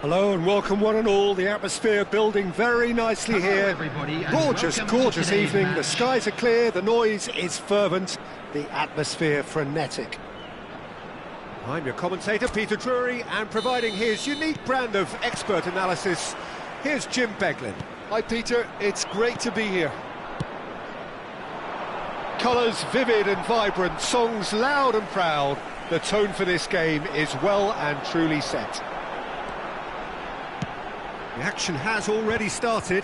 Hello and welcome one and all. The atmosphere building very nicely here. Gorgeous, gorgeous evening. The skies are clear, the noise is fervent, the atmosphere frenetic. I'm your commentator, Peter Drury, and providing his unique brand of expert analysis, here's Jim Beglin. Hi Peter, it's great to be here. Colours vivid and vibrant, songs loud and proud. The tone for this game is well and truly set. The action has already started.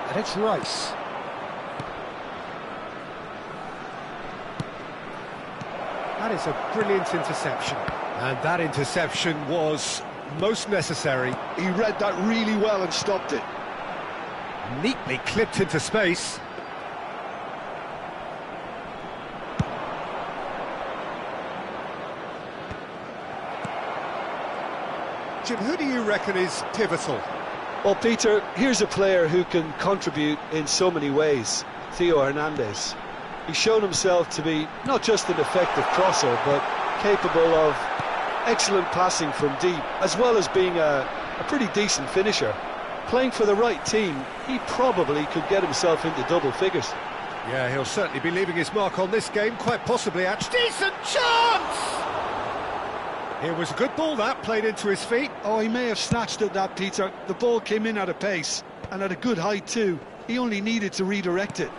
And it's Rice. That is a brilliant interception. And that interception was most necessary. He read that really well and stopped it. Neatly clipped into space. Jim, who do you reckon is pivotal? Well, Peter, here's a player who can contribute in so many ways. Theo Hernandez. He's shown himself to be not just an effective crosser, but capable of excellent passing from deep, as well as being a pretty decent finisher. Playing for the right team, he probably could get himself into double figures. Yeah, he'll certainly be leaving his mark on this game, quite possibly, actually. Decent chance! It was a good ball that, played into his feet. Oh, he may have snatched at that, Peter. The ball came in at a pace, and at a good height too. He only needed to redirect it.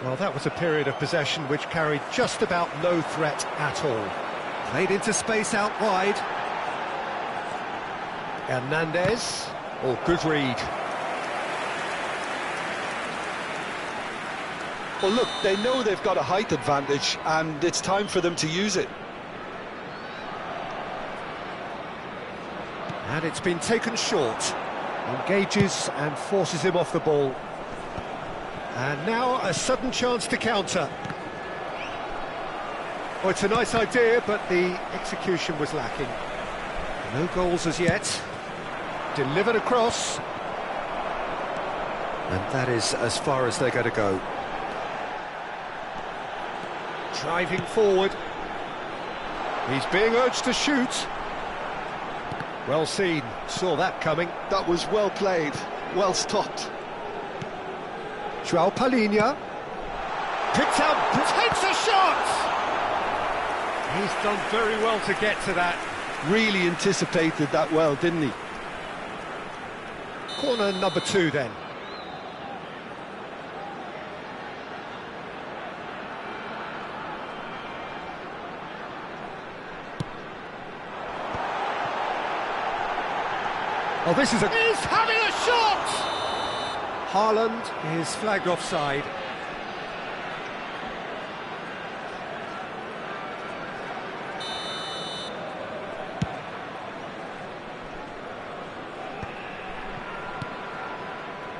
Well, that was a period of possession which carried just about no threat at all. Played into space out wide. Hernandez. Oh, good read. Well, look, they know they've got a height advantage, and it's time for them to use it. And it's been taken short. Engages and forces him off the ball. And now a sudden chance to counter. Oh, it's a nice idea, but the execution was lacking. No goals as yet. Delivered across. And that is as far as they're going to go. Driving forward. He's being urged to shoot. Well seen, saw that coming. That was well played, well stopped. João Palhinha. Picks out, takes a shot! He's done very well to get to that. Really anticipated that well, didn't he? Corner number 2 then. Oh, this is He's having a shot! Haaland is flagged offside.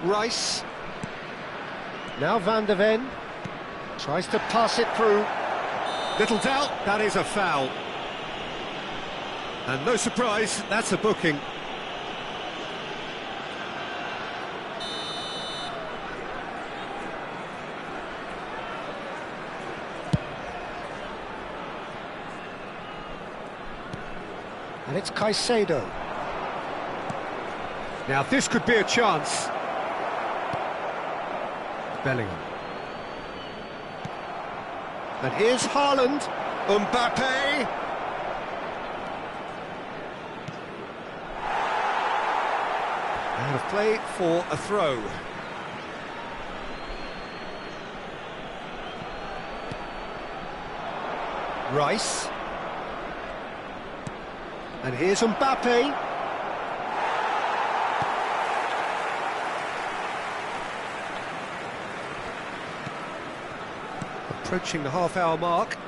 Rice. Now Van de Ven. Tries to pass it through. Little doubt, that is a foul. And no surprise, that's a booking. And it's Caicedo. Now this could be a chance. Bellingham. And here's Haaland. Mbappe. Out of play for a throw. Rice. And here's Mbappe. Approaching the half-hour mark.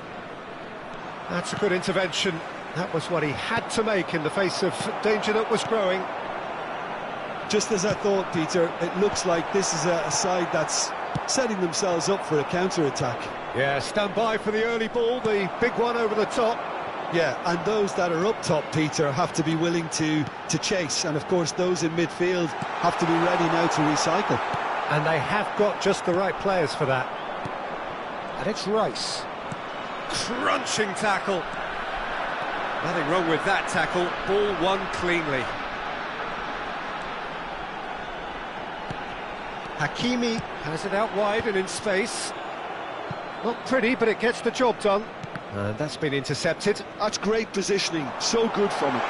That's a good intervention. That was what he had to make in the face of danger that was growing. Just as I thought, Peter, it looks like this is a side that's setting themselves up for a counter-attack. Yeah, stand by for the early ball, the big one over the top. Yeah, and those that are up top, Peter, have to be willing to chase. And, of course, those in midfield have to be ready now to recycle. And they have got just the right players for that. And it's Rice. Crunching tackle. Nothing wrong with that tackle. Ball won cleanly. Hakimi has it out wide and in space. Not pretty, but it gets the job done. And that's been intercepted. That's great positioning, so good from him.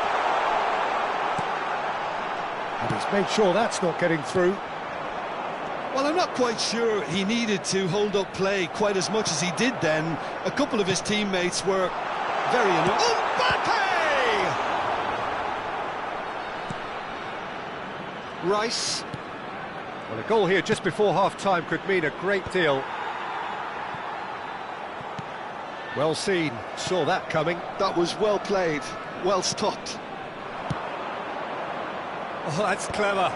And he's made sure that's not getting through. Well, I'm not quite sure he needed to hold up play quite as much as he did then. A couple of his teammates were very annoyed. Oh, Mbappe! Rice. Well, a goal here just before half-time could mean a great deal. Well seen, saw that coming. That was well played, well stopped. Oh, that's clever.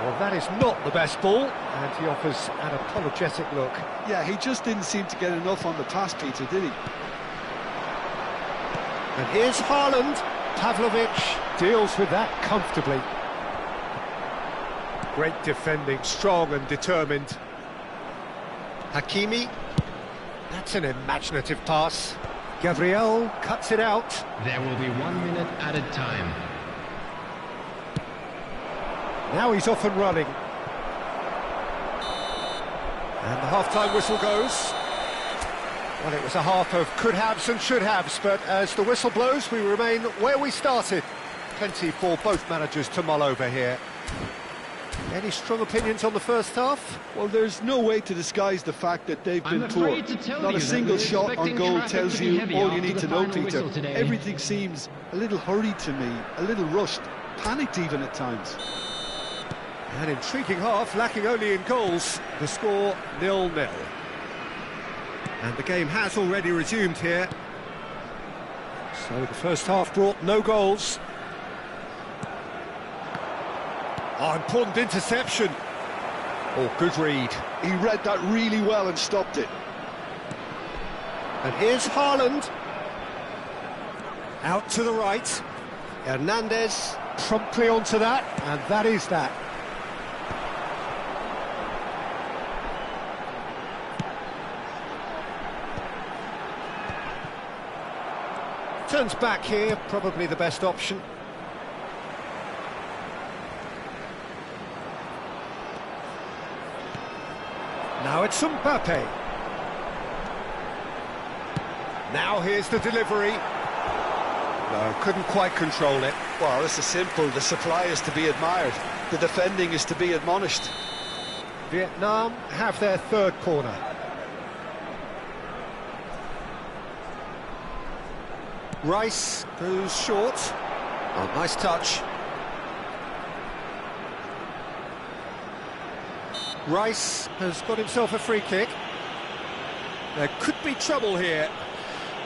Well, that is not the best ball, and he offers an apologetic look. Yeah, he just didn't seem to get enough on the pass, Peter, did he? And here's Haaland. Pavlovic deals with that comfortably. Great defending, strong and determined. Hakimi. That's an imaginative pass. Gabriel cuts it out. There will be 1 minute added time. Now he's off and running. And the half-time whistle goes. Well, it was a half of could-haves and should-haves, but as the whistle blows, we remain where we started. Plenty for both managers to mull over here. Any strong opinions on the first half? Well, there's no way to disguise the fact that they've been poor. Not a single shot on goal tells you all you need to know, Peter. Everything seems a little hurried to me, a little rushed, panicked even at times. An intriguing half, lacking only in goals. The score 0-0. And the game has already resumed here. So the first half brought no goals. Oh, important interception. Oh, good read. He read that really well and stopped it. And here's Haaland. Out to the right. Hernandez promptly onto that, and that is that. Turns back here, probably the best option. Now it's Mbappe. Now here's the delivery. No, couldn't quite control it. Well, this is simple. The supply is to be admired. The defending is to be admonished. Vietnam have their third corner. Rice goes short. Oh, nice touch. Rice has got himself a free kick. There could be trouble here,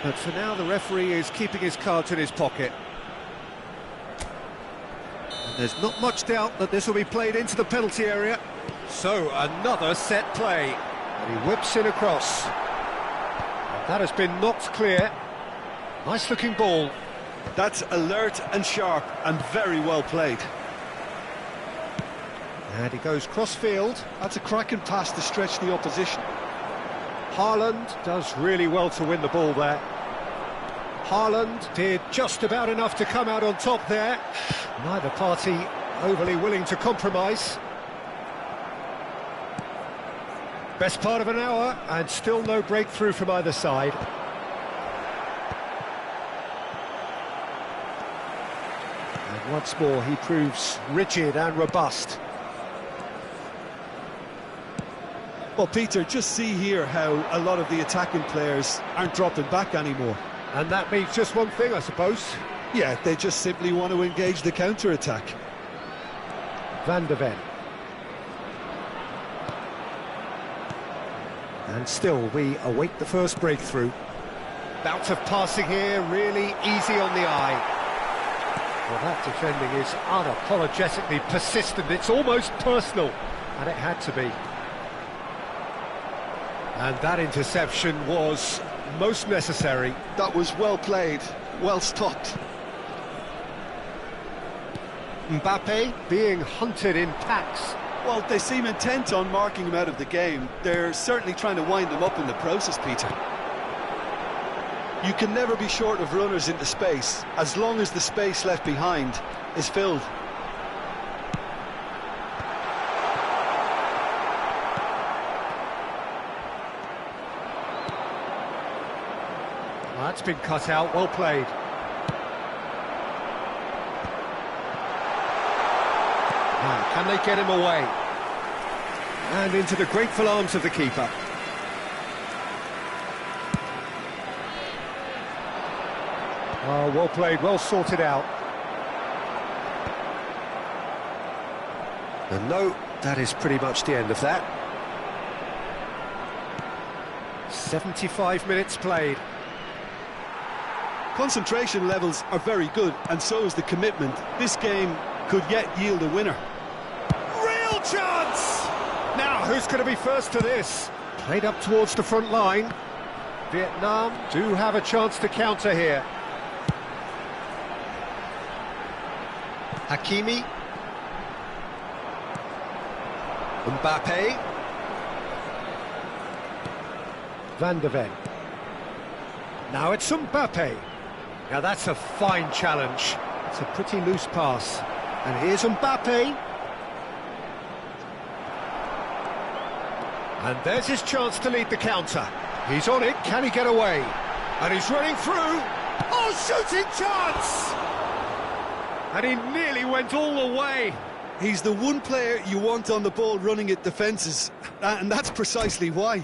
but for now the referee is keeping his cards in his pocket. And there's not much doubt that this will be played into the penalty area. So, another set play. And he whips in across. And that has been knocked clear. Nice looking ball. That's alert and sharp and very well played. And he goes cross-field. That's a cracking pass to stretch the opposition. Haaland does really well to win the ball there. Haaland did just about enough to come out on top there. Neither party overly willing to compromise. Best part of an hour, and still no breakthrough from either side. And once more he proves rigid and robust. Well, Peter, just see here how a lot of the attacking players aren't dropping back anymore. And that means just one thing, I suppose. Yeah, they just simply want to engage the counter-attack. Van de Ven. And still, we await the first breakthrough. Bout of passing here, really easy on the eye. Well, that defending is unapologetically persistent. It's almost personal, and it had to be. And that interception was most necessary. That was well played, well stopped. Mbappe being hunted in packs. Well, they seem intent on marking him out of the game. They're certainly trying to wind him up in the process, Peter. You can never be short of runners into space, as long as the space left behind is filled. Well, that's been cut out, well played. Now, can they get him away? And into the grateful arms of the keeper. Oh, well played, well sorted out. And no, that is pretty much the end of that. 75 minutes played. Concentration levels are very good, and so is the commitment. This game could yet yield a winner. Real chance! Now, who's going to be first to this? Played up towards the front line. Vietnam do have a chance to counter here. Hakimi. Mbappe. Van de Ven. Now it's Mbappe. Now that's a fine challenge. It's a pretty loose pass. And here's Mbappe. And there's his chance to lead the counter. He's on it, can he get away? And he's running through. Oh, shooting chance! And he nearly went all the way. He's the one player you want on the ball running at defences, and that's precisely why.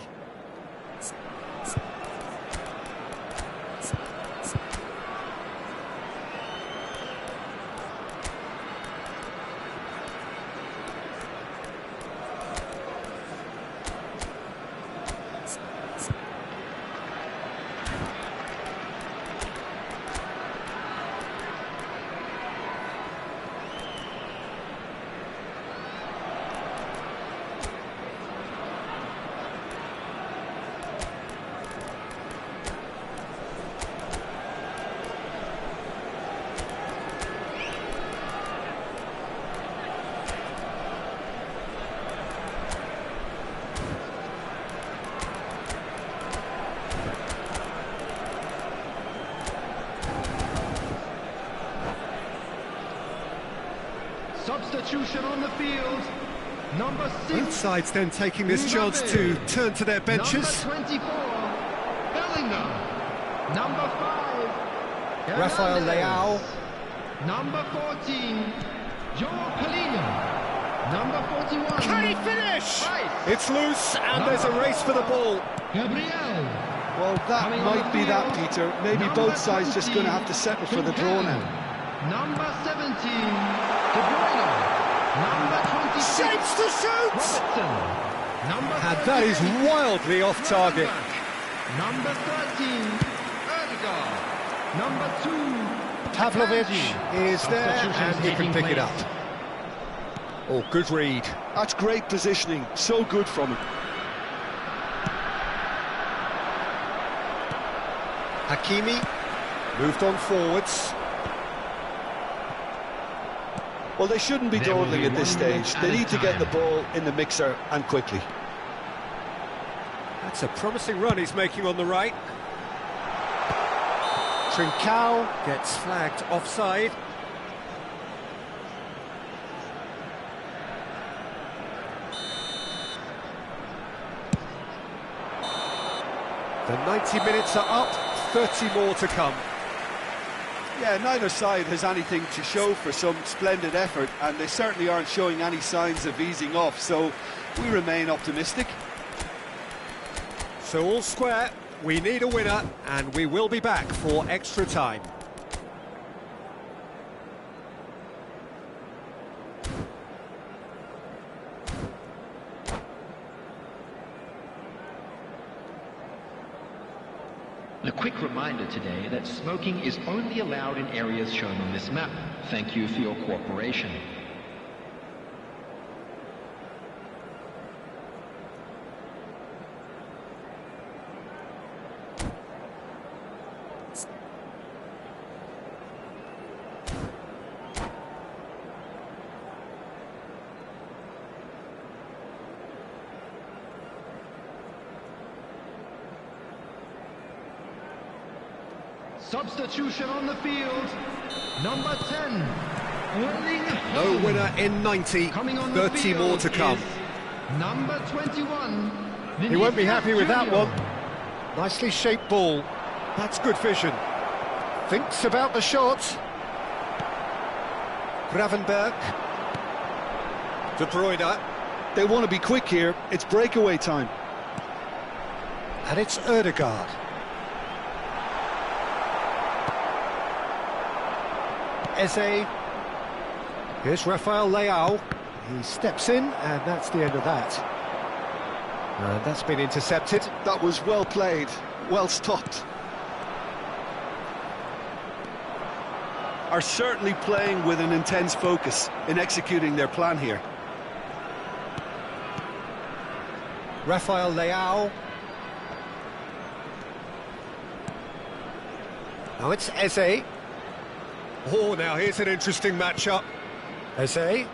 Substitution on the field. Number 6. Both sides then taking this chance to turn to their benches. Number 24, Bellingham. Number 5, Rafael Leao. Number 14, Joao Palhinha. Number 41. Can he finish? Rice. It's loose and there's a race for the ball. Gabriel. Well, that might be that, Peter. Maybe both sides just going to have to settle for the draw now. Number 17, De Bruyne. Number 26, Shapes to shoot! Robertson. Number And that is 13, wildly off target. Number 13, Erdegaard. Number 2, Pavlovic is there Substitutions and he can taking pick it place. up. Oh, good read. That's great positioning. So good from him. Hakimi moved on forwards. Well, they shouldn't be There will dawdling be at this 1 minute stage. at They a need to get the time. ball in the mixer and quickly. That's a promising run he's making on the right. Trincao gets flagged offside. The 90 minutes are up, 30 more to come. Yeah, neither side has anything to show for some splendid effort, and they certainly aren't showing any signs of easing off, so we remain optimistic. So all square, we need a winner, and we will be back for extra time. A quick reminder today that smoking is only allowed in areas shown on this map. Thank you for your cooperation. Substitution on the field. Number 10. No winner in 90. Coming on 30 more to come. Number 21. He won't be happy with that one. Nicely shaped ball. That's good vision. Thinks about the shot. Gravenberg. De Bruyne. They want to be quick here. It's breakaway time. And it's Ødegaard. Eze. Here's Rafael Leao. He steps in, and that's the end of that. And that's been intercepted. That was well played, well stopped. Are certainly playing with an intense focus in executing their plan here. Rafael Leao. Now it's Eze. Oh, now here's an interesting matchup. Eze.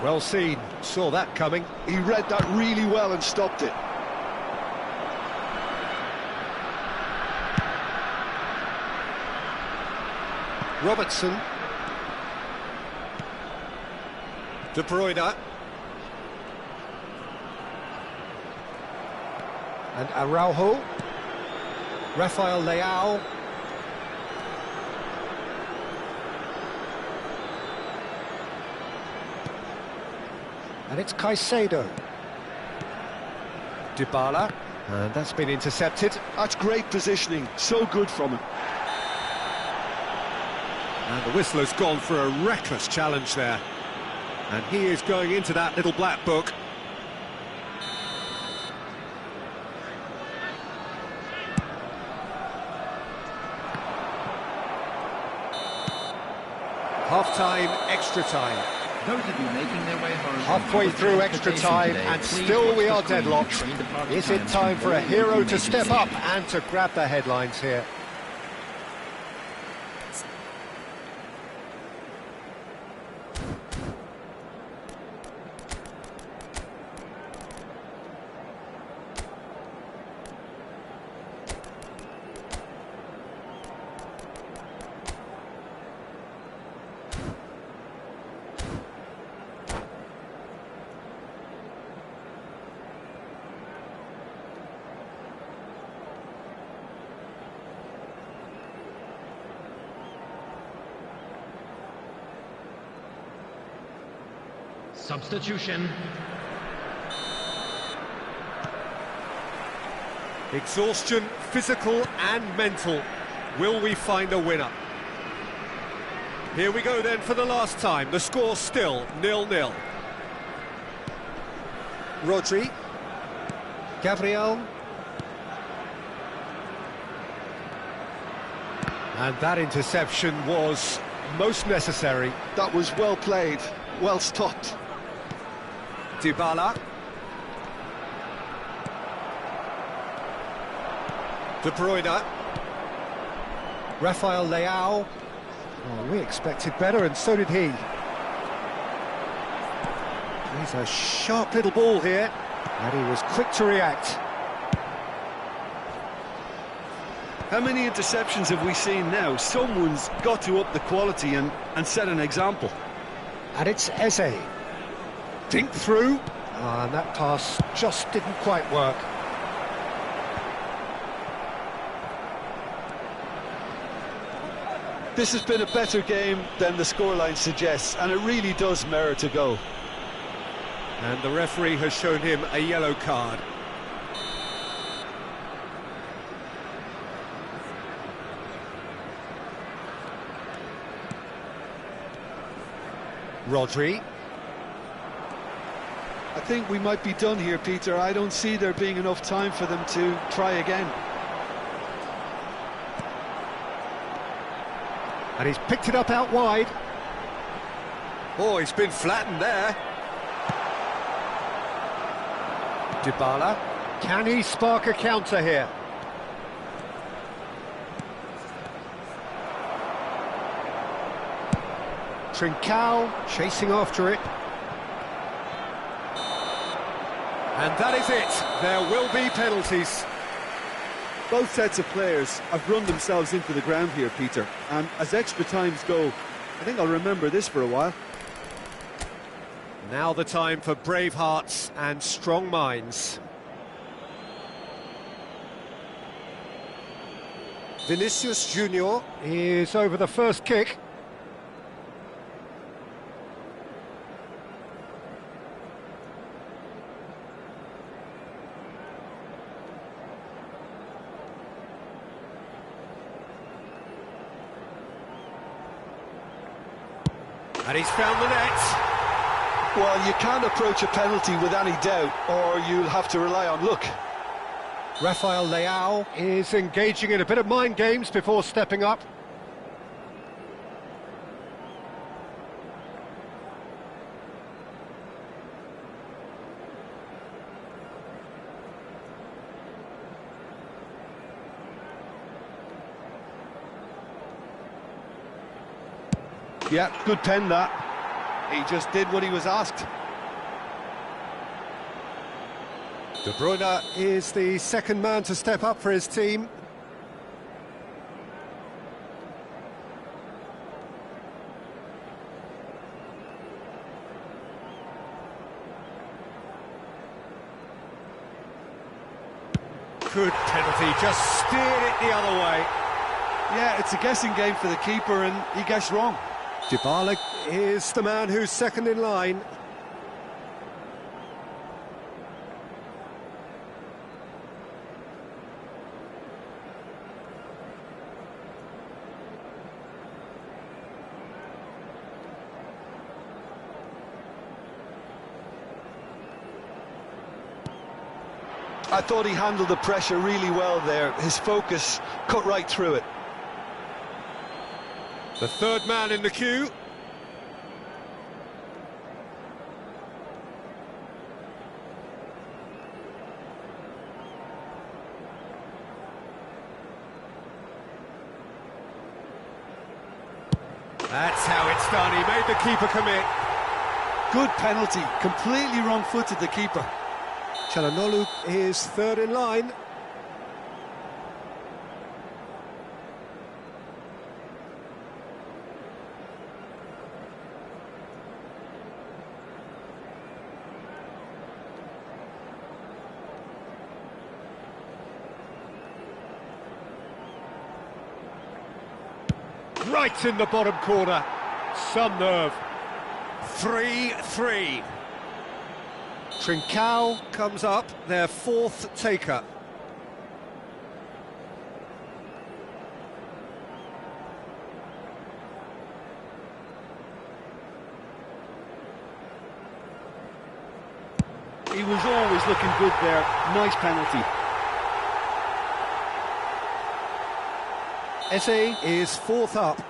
Well seen, saw that coming. He read that really well and stopped it. Robertson. De Bruyne. And Araujo. Rafael Leao. And it's Caicedo. Dybala. And that's been intercepted. That's great positioning, so good from him. And the whistle has gone for a reckless challenge there. And he is going into that little black book. Half-time, extra time. Those of you making their way home. Halfway through extra time, and still we are deadlocked. Is it time for a hero to step up and to grab the headlines here? Substitution. Exhaustion, physical and mental. Will we find a winner? Here we go then for the last time. The score still 0-0. Rodri. Gabriel. And that interception was most necessary. That was well played, well stopped. Dybala. De Bruyne. Rafael Leao. Oh, we expected better, and so did he. He's a sharp little ball here, and he was quick to react. How many interceptions have we seen now? Someone's got to up the quality and set an example. And it's Eze. Think through. And that pass just didn't quite work. This has been a better game than the scoreline suggests, and it really does merit a go. And the referee has shown him a yellow card. Rodri. I think we might be done here, Peter. I don't see there being enough time for them to try again. And he's picked it up out wide. Oh, he's been flattened there. Dybala. Can he spark a counter here? Trincao chasing after it. And that is it. There will be penalties. Both sets of players have run themselves into the ground here, Peter. And as extra times go, I think I'll remember this for a while. Now the time for brave hearts and strong minds. Vinicius Junior is over the first kick. And he's found the net. Well, you can't approach a penalty with any doubt, or you'll have to rely on luck. Rafael Leao is engaging in a bit of mind games before stepping up. Yeah, good pen that. He just did what he was asked. De Bruyne is the second man to step up for his team. Good penalty, just steered it the other way. Yeah, it's a guessing game for the keeper, and he guessed wrong. Dybala is the man who's second in line. I thought he handled the pressure really well there. His focus cut right through it. The third man in the queue. That's how it's done. He made the keeper commit. Good penalty. Completely wrong-footed, the keeper. Çalhanoğlu is third in line. Right in the bottom corner. Some nerve. 3-3. Trincao comes up, their fourth taker. He was always looking good there. Nice penalty. Eze is fourth up.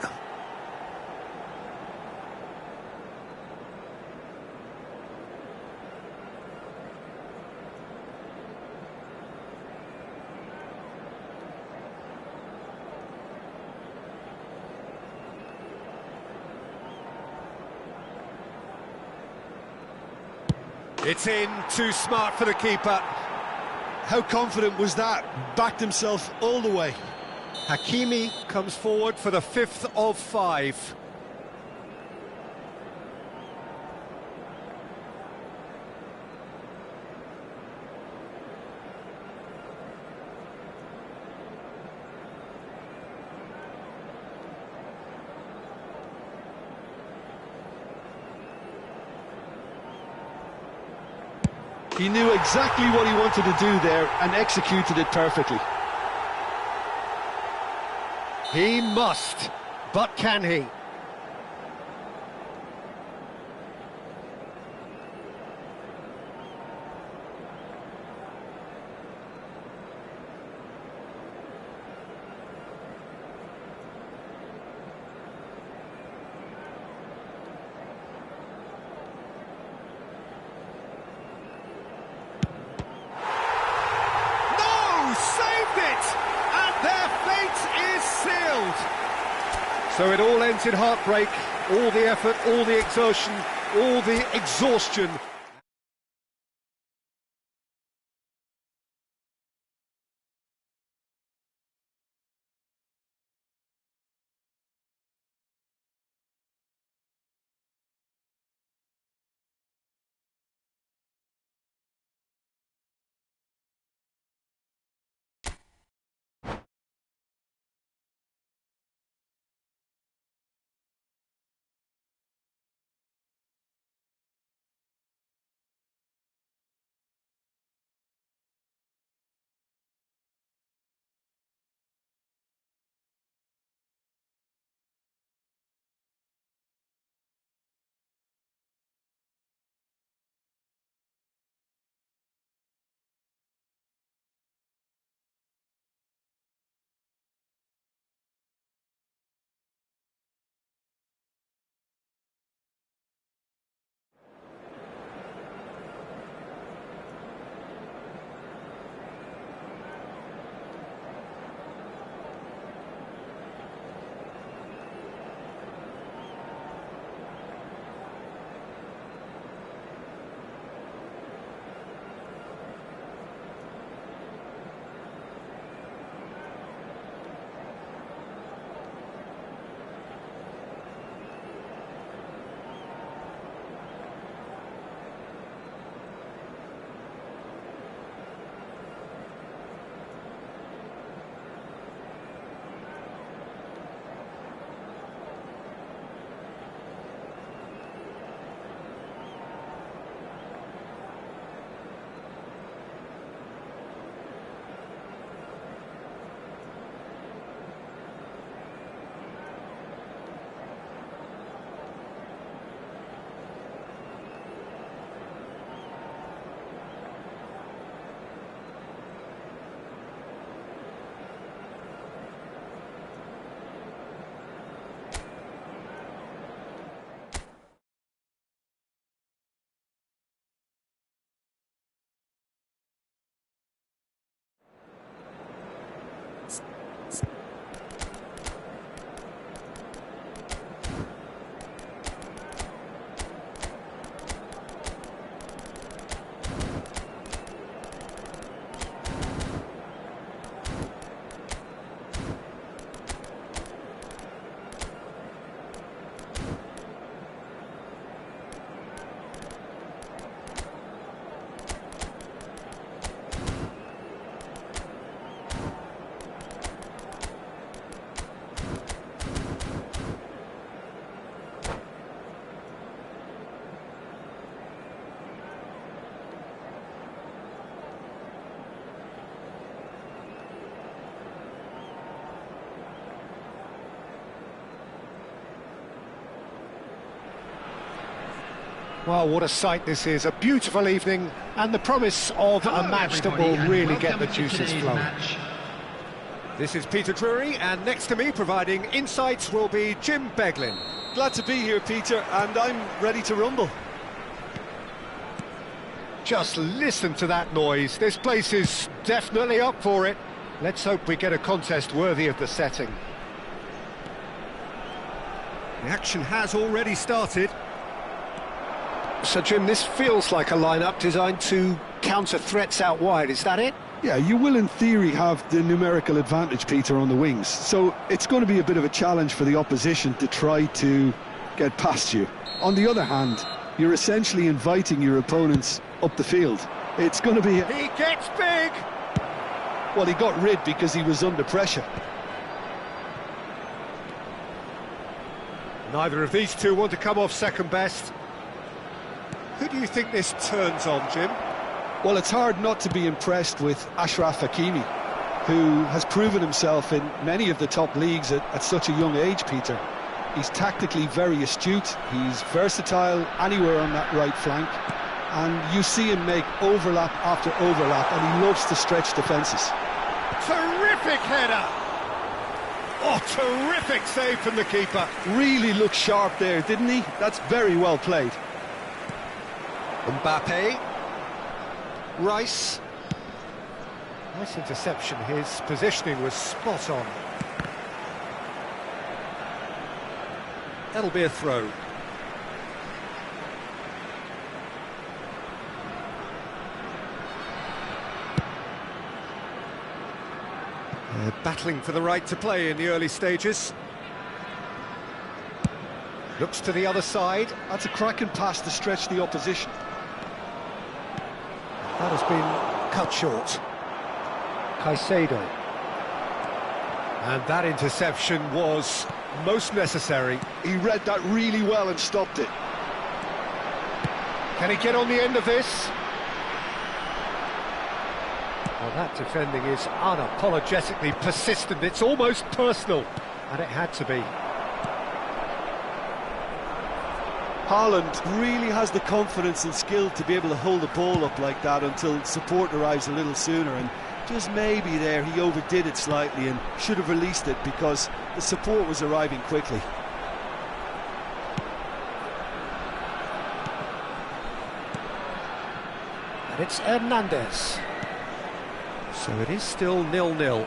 It's in, too smart for the keeper. How confident was that? Backed himself all the way. Hakimi comes forward for the fifth of five. He knew exactly what he wanted to do there and executed it perfectly. He must, but can he? So it all ends in heartbreak, all the effort, all the exertion, all the exhaustion. Well, what a sight this is. A beautiful evening and the promise of a match that will really get the juices flowing. This is Peter Drury, and next to me providing insights will be Jim Beglin. Glad to be here, Peter, and I'm ready to rumble. Just listen to that noise. This place is definitely up for it. Let's hope we get a contest worthy of the setting. The action has already started. So, Jim, this feels like a lineup designed to counter threats out wide, is that it? Yeah, you will in theory have the numerical advantage, Peter, on the wings. So it's going to be a bit of a challenge for the opposition to try to get past you. On the other hand, you're essentially inviting your opponents up the field. It's going to be... He gets big! Well, he got rid because he was under pressure. Neither of these two want to come off second best. Who do you think this turns on, Jim? Well, it's hard not to be impressed with Achraf Hakimi, who has proven himself in many of the top leagues at such a young age, Peter. He's tactically very astute, he's versatile anywhere on that right flank, and you see him make overlap after overlap, and he loves to stretch defences. Terrific header! Oh, terrific save from the keeper. Really looked sharp there, didn't he? That's very well played. Mbappe. Rice. Nice interception. His positioning was spot on. That'll be a throw. Battling for the right to play in the early stages. Looks to the other side. That's a cracking pass to stretch the opposition. That has been cut short. Caicedo. And that interception was most necessary. He read that really well and stopped it. Can he get on the end of this? Well, that defending is unapologetically persistent. It's almost personal, and it had to be. Haaland really has the confidence and skill to be able to hold the ball up like that until support arrives a little sooner, and just maybe there he overdid it slightly and should have released it because the support was arriving quickly. And it's Hernandez. So it is still 0-0.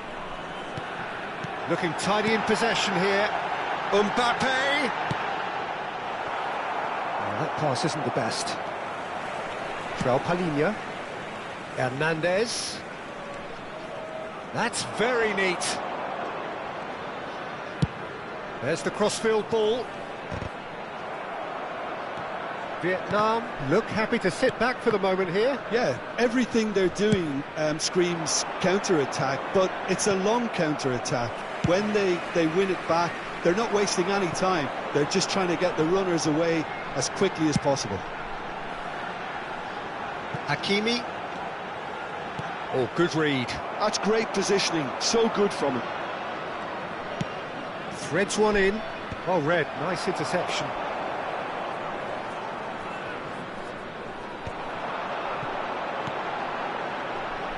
Looking tidy in possession here. Mbappe! That pass isn't the best. João Palhinha. Hernandez. That's very neat. There's the crossfield ball. Vietnam look happy to sit back for the moment here. Yeah, everything they're doing screams counter-attack, but it's a long counter-attack. When they win it back, they're not wasting any time. They're just trying to get the runners away as quickly as possible. Hakimi. Oh, good read. That's great positioning, so good from him. Threads one in. Oh, Red, nice interception.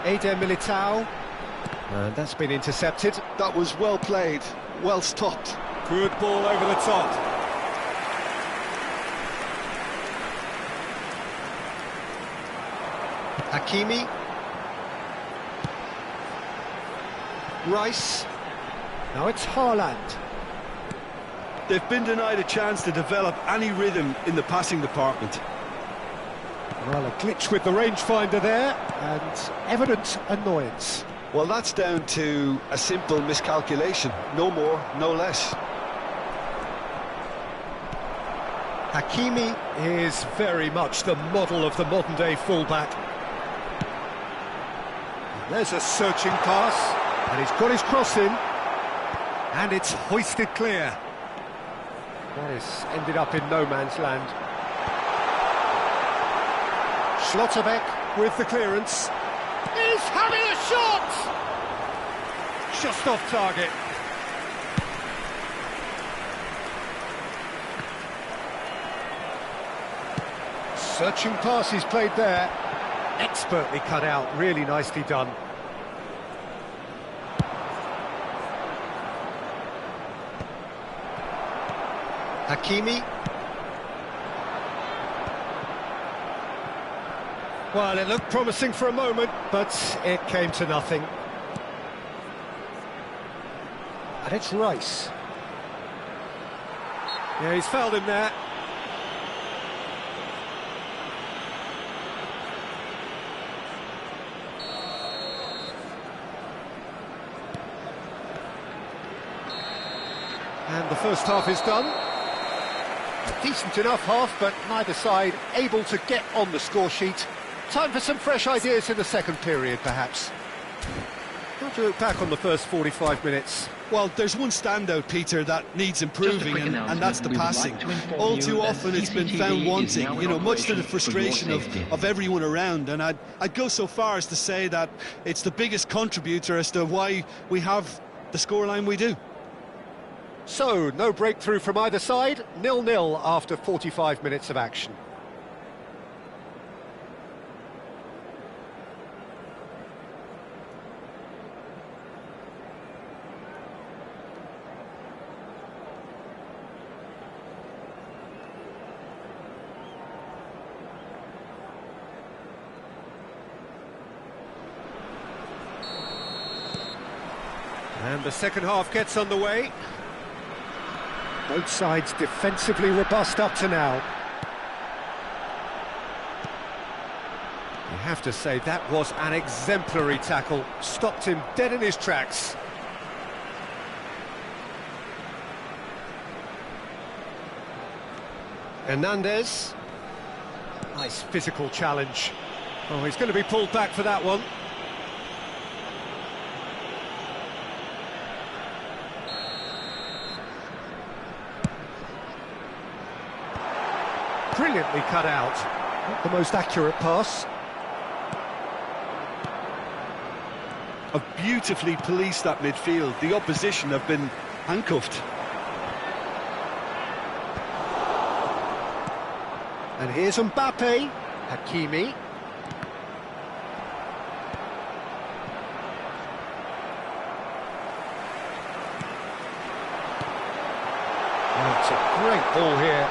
Eder Militao. And that's been intercepted. That was well played, well stopped. Good ball over the top. Hakimi. Rice. Now it's Haaland. They've been denied a chance to develop any rhythm in the passing department. Well, a glitch with the rangefinder there, and evident annoyance. Well, that's down to a simple miscalculation. No more, no less. Hakimi is very much the model of the modern-day fullback. There's a searching pass, and he's got his cross in, and it's hoisted clear. That has ended up in no man's land. Schlotterbeck with the clearance. He's having a shot! Just off target. Searching pass he's played there. Expertly cut out, really nicely done. Hakimi. Well, it looked promising for a moment, but it came to nothing. And it's Rice. Yeah, he's fouled him there. And the first half is done. A decent enough half, but neither side able to get on the score sheet. Time for some fresh ideas in the second period, perhaps. How do you look back on the first 45 minutes? Well, there's one standout, Peter, that needs improving, and that's the passing. All too often it's been found wanting, you know, much to the frustration of everyone around. And I'd go so far as to say that it's the biggest contributor as to why we have the scoreline we do. So, no breakthrough from either side, 0-0 after 45 minutes of action. And the second half gets underway. Both sides defensively robust up to now. You have to say that was an exemplary tackle. Stopped him dead in his tracks. Hernandez. Nice physical challenge. Oh, he's going to be pulled back for that one. Brilliantly cut out. Not the most accurate pass. Have beautifully policed that midfield. The opposition have been handcuffed. And here's Mbappe. Hakimi. Oh, it's a great ball here.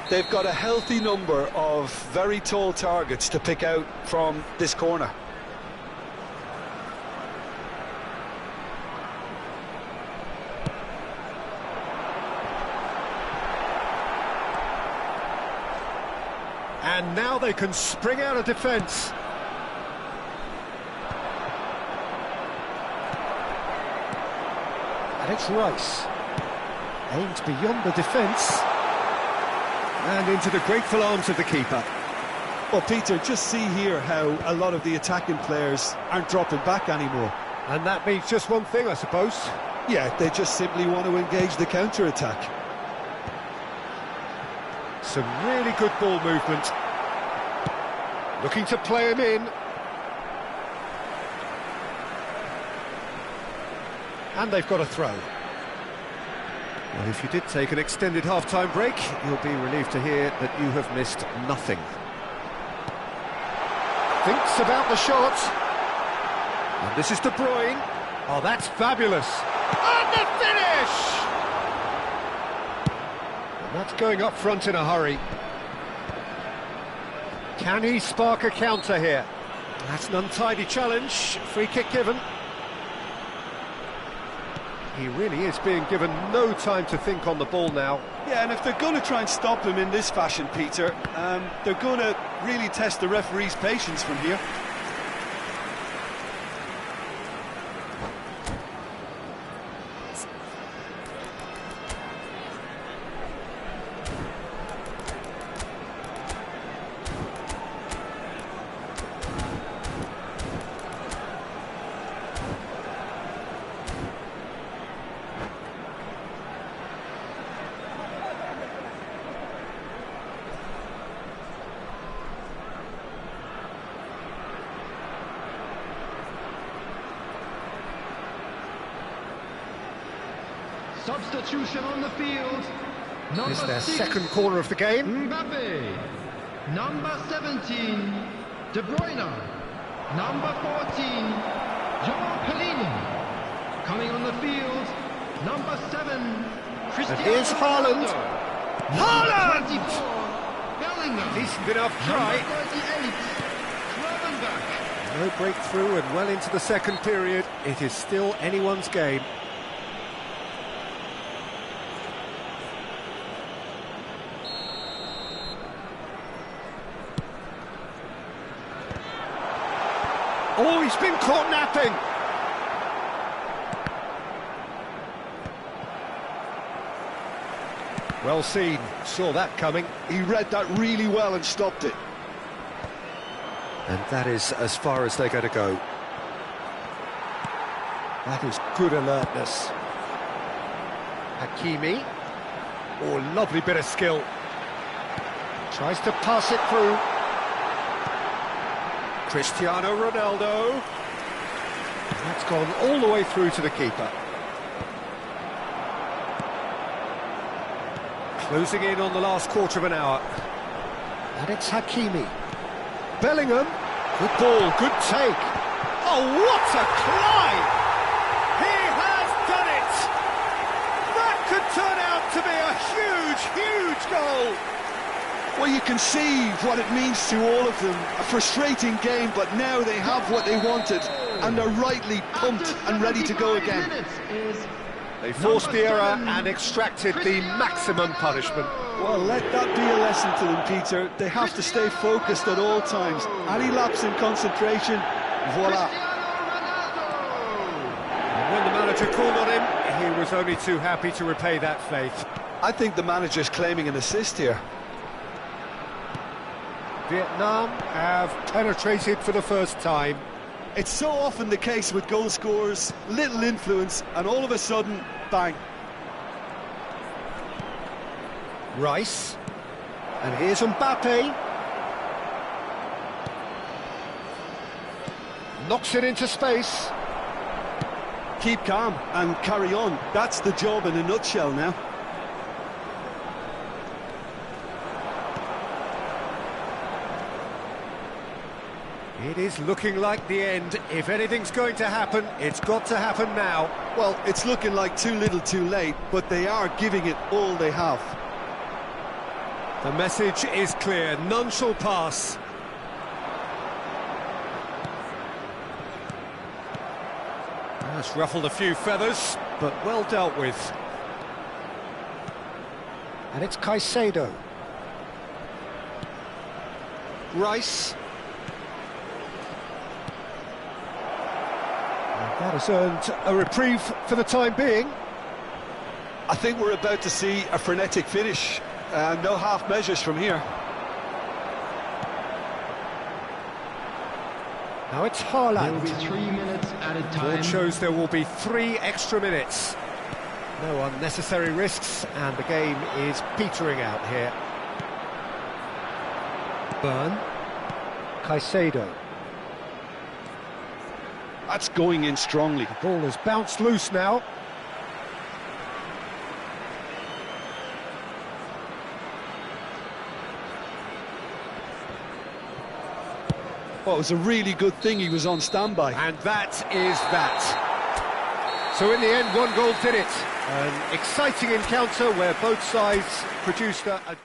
They've got a healthy number of very tall targets to pick out from this corner. And now they can spring out of defence. And it's Rice. Aimed beyond the defence. And into the grateful arms of the keeper. Well, Peter, just see here how a lot of the attacking players aren't dropping back anymore. And that means just one thing, I suppose. Yeah, they just simply want to engage the counter-attack. Some really good ball movement. Looking to play him in. And they've got a throw. Well, if you did take an extended half-time break, you'll be relieved to hear that you have missed nothing. Thinks about the shot. And this is De Bruyne. Oh, that's fabulous. And the finish! And that's going up front in a hurry. Can he spark a counter here? That's an untidy challenge. Free kick given. He really is being given no time to think on the ball now. Yeah, and if they're going to try and stop him in this fashion, Peter, they're going to really test the referee's patience from here. Substitution on the field. It's their second corner of the game. Mbappe. Number 17, De Bruyne. Number 14, Joao Pelini. Coming on the field, number 7, Cristiano And here's Haaland. Ronaldo. Haaland! 24, Bellingham. Decent enough try. Number 38, Gravenberch. No breakthrough and well into the second period. It is still anyone's game. Oh, he's been caught napping. Well seen, saw that coming. He read that really well and stopped it. And that is as far as they're going to go. That is good alertness. Hakimi. Oh, lovely bit of skill. Tries to pass it through. Cristiano Ronaldo. That's gone all the way through to the keeper. Closing in on the last quarter of an hour. And it's Hakimi. Bellingham. Good ball, good take. Oh, what a climb! He has done it! That could turn out to be a huge, huge goal! Well, you can see what it means to all of them. A frustrating game, but now they have what they wanted, and are rightly pumped and ready to go again. They forced the error and extracted the maximum punishment. Well, let that be a lesson to them, Peter. They have to stay focused at all times. Any lapse in concentration, voila. And when the manager called on him, he was only too happy to repay that faith. I think the manager's claiming an assist here. Vietnam have penetrated for the first time. It's so often the case with goal scorers, little influence, and all of a sudden, bang. Rice. And here's Mbappe. Knocks it into space. Keep calm and carry on. That's the job in a nutshell now. It is looking like the end. If anything's going to happen, it's got to happen now. Well, it's looking like too little too late, but they are giving it all they have. The message is clear, none shall pass. That's ruffled a few feathers, but well dealt with. And it's Caicedo. Rice. That has earned a reprieve for the time being. I think we're about to see a frenetic finish. No half measures from here. Now it's There Haaland. will be 3 minutes at a Board time. shows there will be 3 extra minutes. No unnecessary risks, and the game is petering out here. Burn. Caicedo. That's going in strongly. The ball has bounced loose now. Well, it was a really good thing he was on standby. And that is that. So in the end, 1 goal did it. An exciting encounter where both sides produced a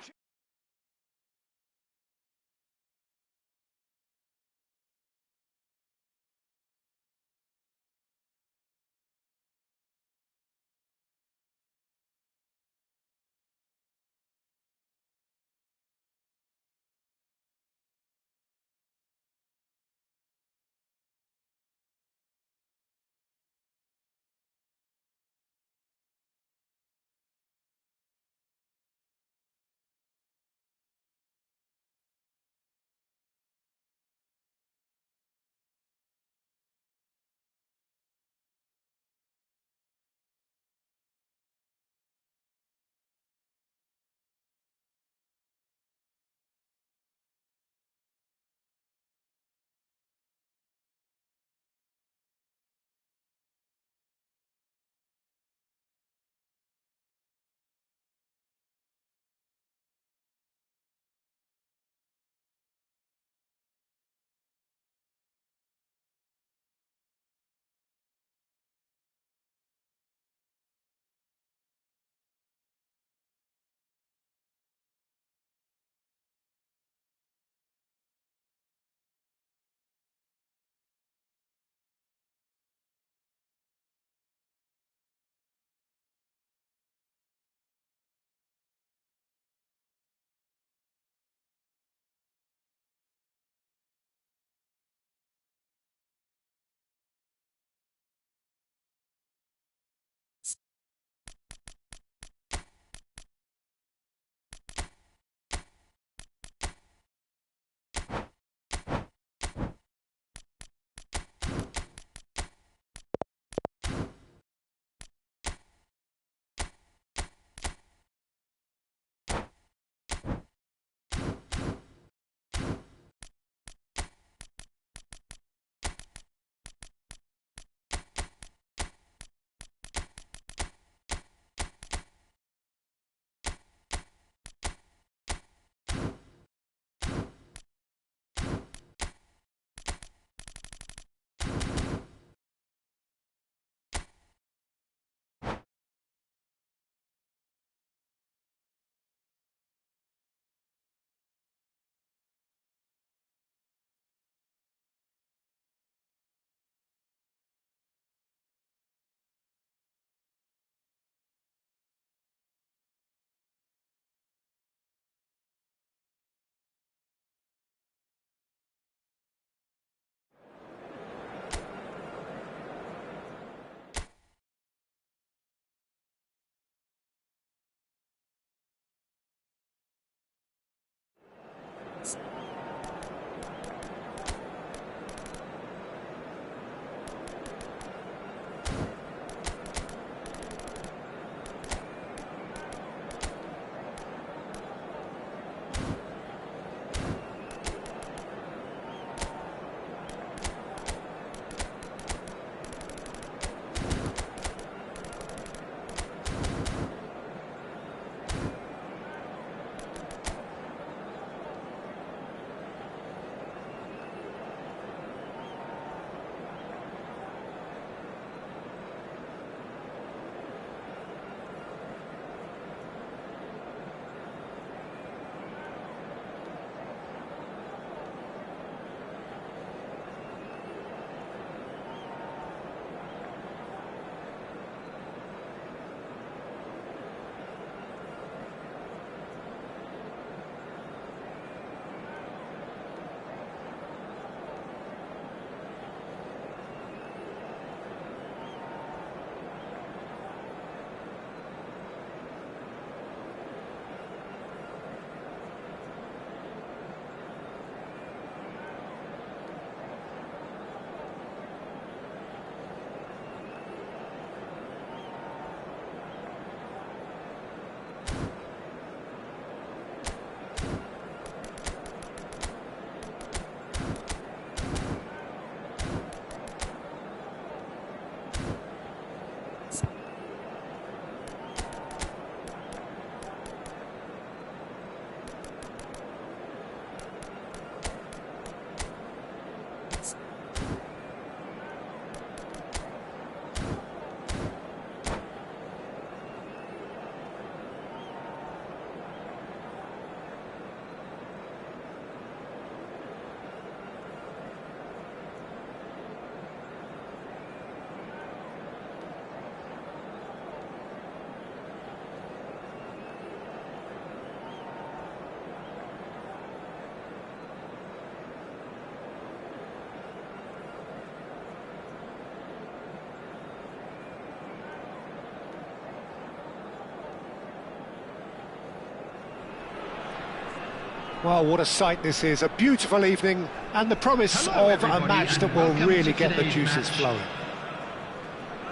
Well, what a sight this is. A beautiful evening and the promise of a match that will really get the juices flowing.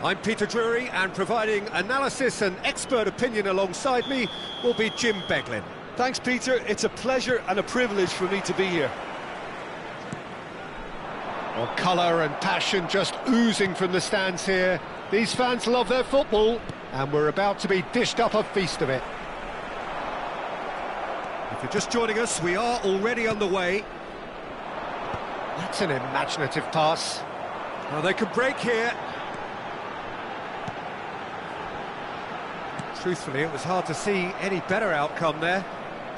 I'm Peter Drury, and providing analysis and expert opinion alongside me will be Jim Beglin. Thanks, Peter. It's a pleasure and a privilege for me to be here. Well, colour and passion just oozing from the stands here. These fans love their football, and we're about to be dished up a feast of it. If you're just joining us, we are already underway. That's an imaginative pass. Well, they can break here. Truthfully, it was hard to see any better outcome there.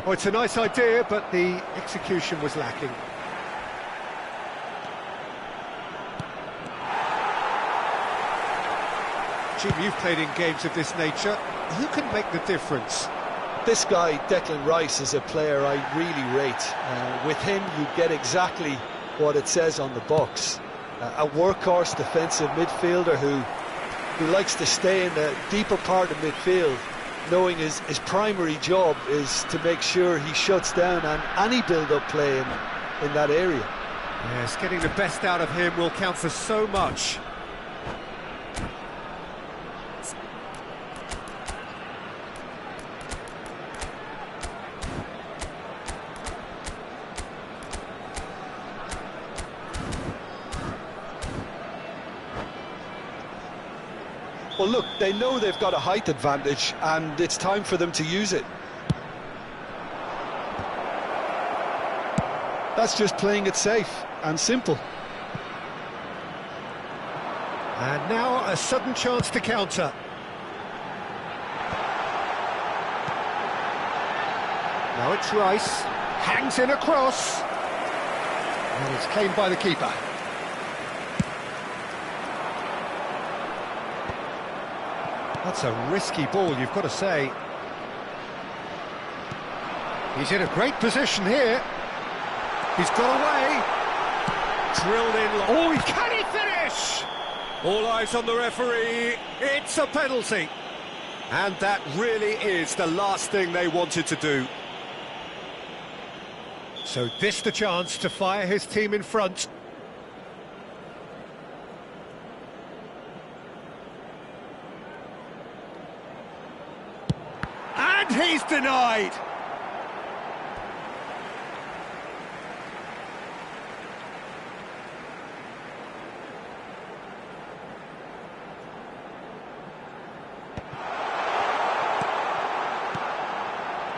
Oh, it's a nice idea, but the execution was lacking. Jim, you've played in games of this nature. Who can make the difference? This guy, Declan Rice, is a player I really rate. With him, you get exactly what it says on the box. A workhorse defensive midfielder who likes to stay in the deeper part of midfield, knowing his primary job is to make sure he shuts down any build-up play in that area. Yes, getting the best out of him will count for so much. Well, look, they know they've got a height advantage, and it's time for them to use it. That's just playing it safe and simple. And now a sudden chance to counter. Now it's Rice, hangs in a cross. And it's claimed by the keeper. That's a risky ball, you've got to say. He's in a great position here. He's got away. Drilled in. Oh, can he finish? All eyes on the referee. It's a penalty. And that really is the last thing they wanted to do. So this the chance to fire his team in front. And he's denied.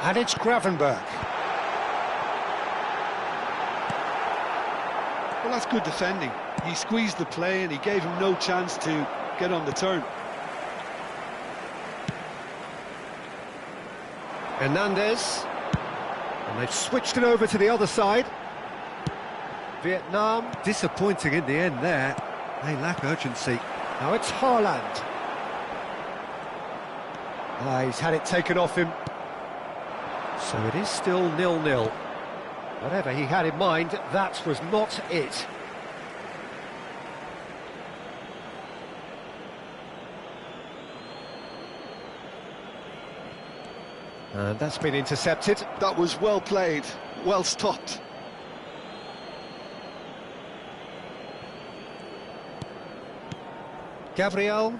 And it's Gravenberg. Well, that's good defending. He squeezed the play and he gave him no chance to get on the turn. Hernandez. And they've switched it over to the other side. Vietnam, disappointing in the end there. They lack urgency. Now it's Haaland. He's had it taken off him. So it is still 0-0. Whatever he had in mind, that was not it. And that's been intercepted. That was well played, well stopped. Gabriel.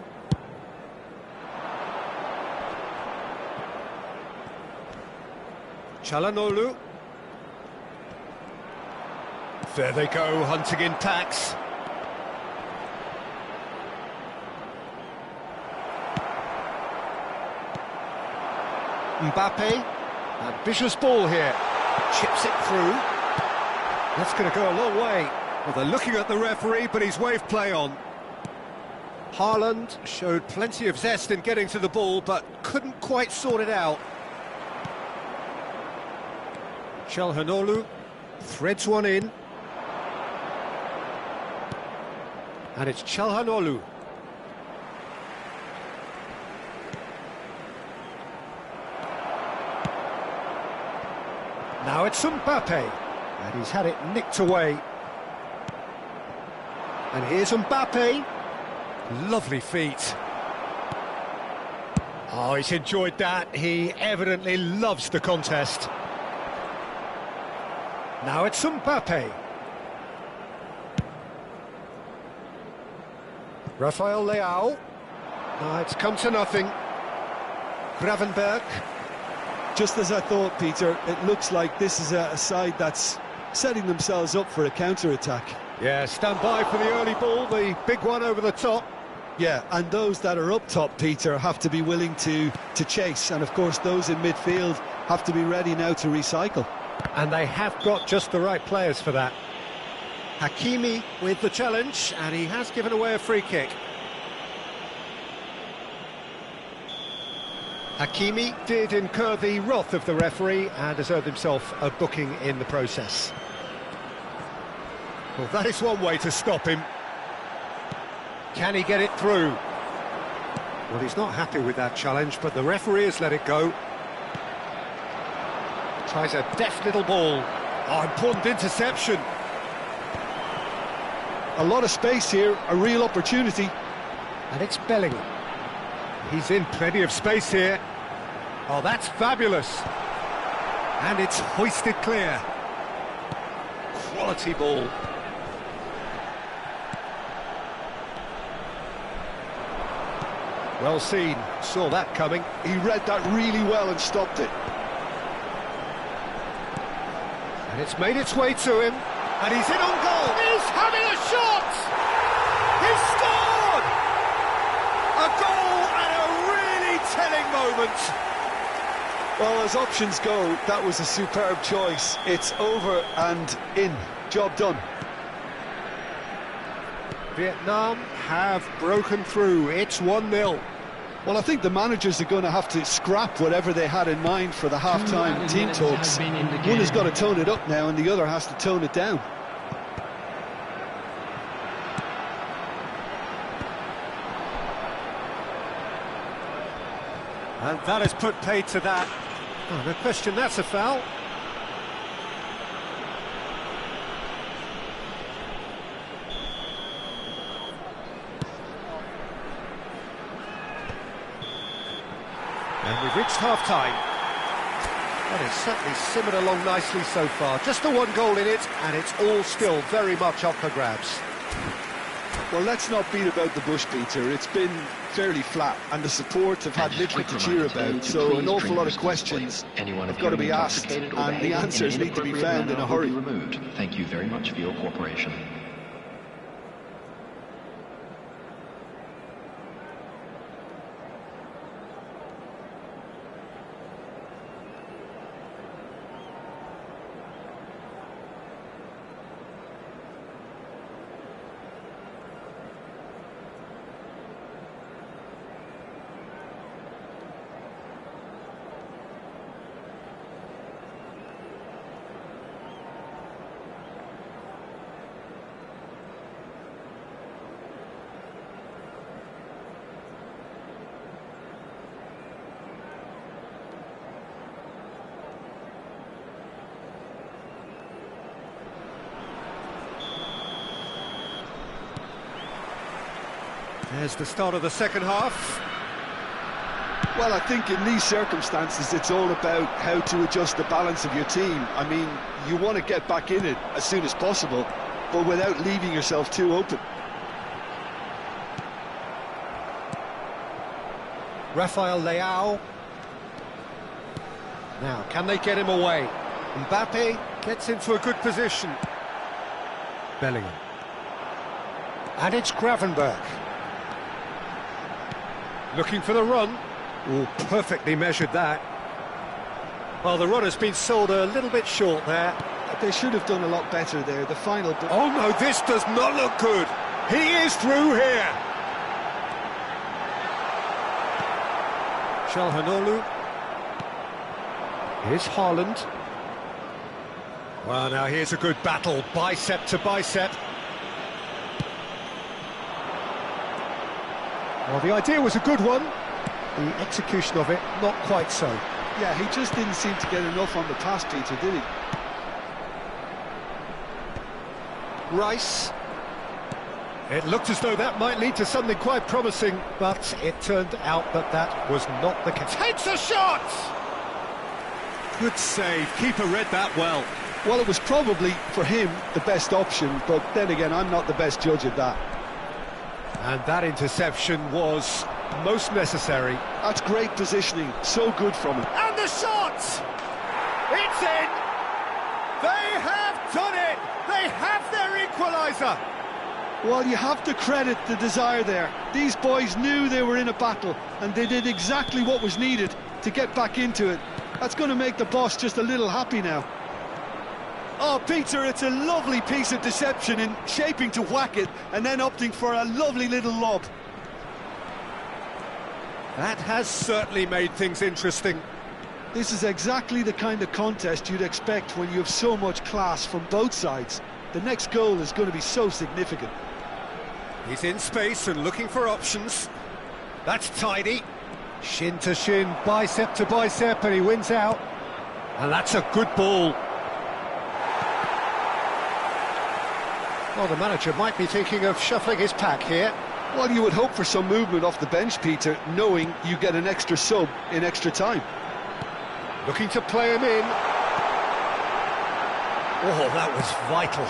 Çalhanoğlu. There they go, hunting in packs. Mbappe, ambitious ball here, chips it through. That's going to go a long way. Well, they're looking at the referee, but he's waved play on. Haaland showed plenty of zest in getting to the ball, but couldn't quite sort it out. Çalhanoğlu threads one in. And it's Çalhanoğlu. Now it's Mbappe, and he's had it nicked away. And here's Mbappe. Lovely feet. Oh, he's enjoyed that. He evidently loves the contest. Now it's Mbappe. Rafael Leao. No, it's come to nothing. Gravenberg. Just as I thought, Peter, it looks like this is a side that's setting themselves up for a counter-attack. Yeah, stand by for the early ball, the big one over the top. Yeah, and those that are up top, Peter, have to be willing to chase. And, of course, those in midfield have to be ready now to recycle. And they have got just the right players for that. Hakimi with the challenge, and he has given away a free kick. Hakimi did incur the wrath of the referee and has earned himself a booking in the process. Well, that is one way to stop him. Can he get it through? Well, he's not happy with that challenge, but the referee has let it go. Tries a deft little ball. Oh, important interception. A lot of space here, a real opportunity. And it's Bellingham. He's in plenty of space here. Oh, that's fabulous. And it's hoisted clear. Quality ball. Well seen, saw that coming. He read that really well and stopped it. And it's made its way to him. And he's in on goal. He's having a shot! He's scored! A goal at a really telling moment. Well, as options go, that was a superb choice. It's over and in. Job done. Vietnam have broken through. It's 1-0. Well, I think the managers are going to have to scrap whatever they had in mind for the half-time team talks. One has got to tone it up now and the other has to tone it down. And that has put paid to that. Oh, no question, that's a foul. And we've reached half-time. Well, it's certainly simmered along nicely so far. Just the one goal in it, and it's all still very much up for grabs. Well, let's not beat about the bush, Peter. It's been fairly flat, and the support have had little to cheer about, so an awful lot of questions have got to be asked, and the answers need to be found in a hurry. Thank you very much for your cooperation. There's the start of the second half. Well, I think in these circumstances it's all about how to adjust the balance of your team. I mean, you want to get back in it as soon as possible, but without leaving yourself too open. Rafael Leao. Now, can they get him away? Mbappe gets into a good position. Bellingham. And it's Gravenberg. Looking for the run. Oh, perfectly measured that. Well, the run has been sold a little bit short there. They should have done a lot better there. The final... Oh, no, this does not look good. He is through here. Çalhanoğlu. Here's Haaland. Well, now here's a good battle, bicep to bicep. Well, the idea was a good one. The execution of it, not quite so. Yeah, he just didn't seem to get enough on the pass, Peter, did he? Rice. It looked as though that might lead to something quite promising, but it turned out that that was not the case. Takes a shot! Good save, keeper read that well. Well, it was probably, for him, the best option, but then again, I'm not the best judge of that. And that interception was most necessary. That's great positioning, so good from him. And the shot! It's in! They have done it! They have their equaliser! Well, you have to credit the desire there. These boys knew they were in a battle, and they did exactly what was needed to get back into it. That's going to make the boss just a little happy now. Oh, Peter, it's a lovely piece of deception in shaping to whack it and then opting for a lovely little lob. That has certainly made things interesting. This is exactly the kind of contest you'd expect when you have so much class from both sides. The next goal is going to be so significant. He's in space and looking for options. That's tidy. Shin to shin, bicep to bicep, and he wins out. And that's a good ball. Well, the manager might be thinking of shuffling his pack here. Well, you would hope for some movement off the bench, Peter, knowing you get an extra sub in extra time. Looking to play him in. Oh, that was vital.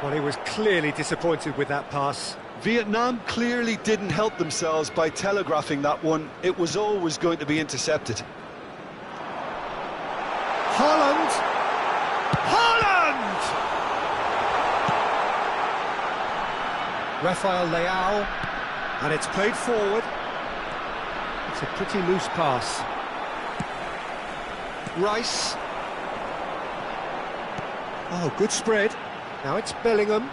Well, he was clearly disappointed with that pass. Vietnam clearly didn't help themselves by telegraphing that one. It was always going to be intercepted. Haaland! Haaland! Rafael Leao, and it's played forward. It's a pretty loose pass. Rice. Oh, good spread. Now it's Bellingham.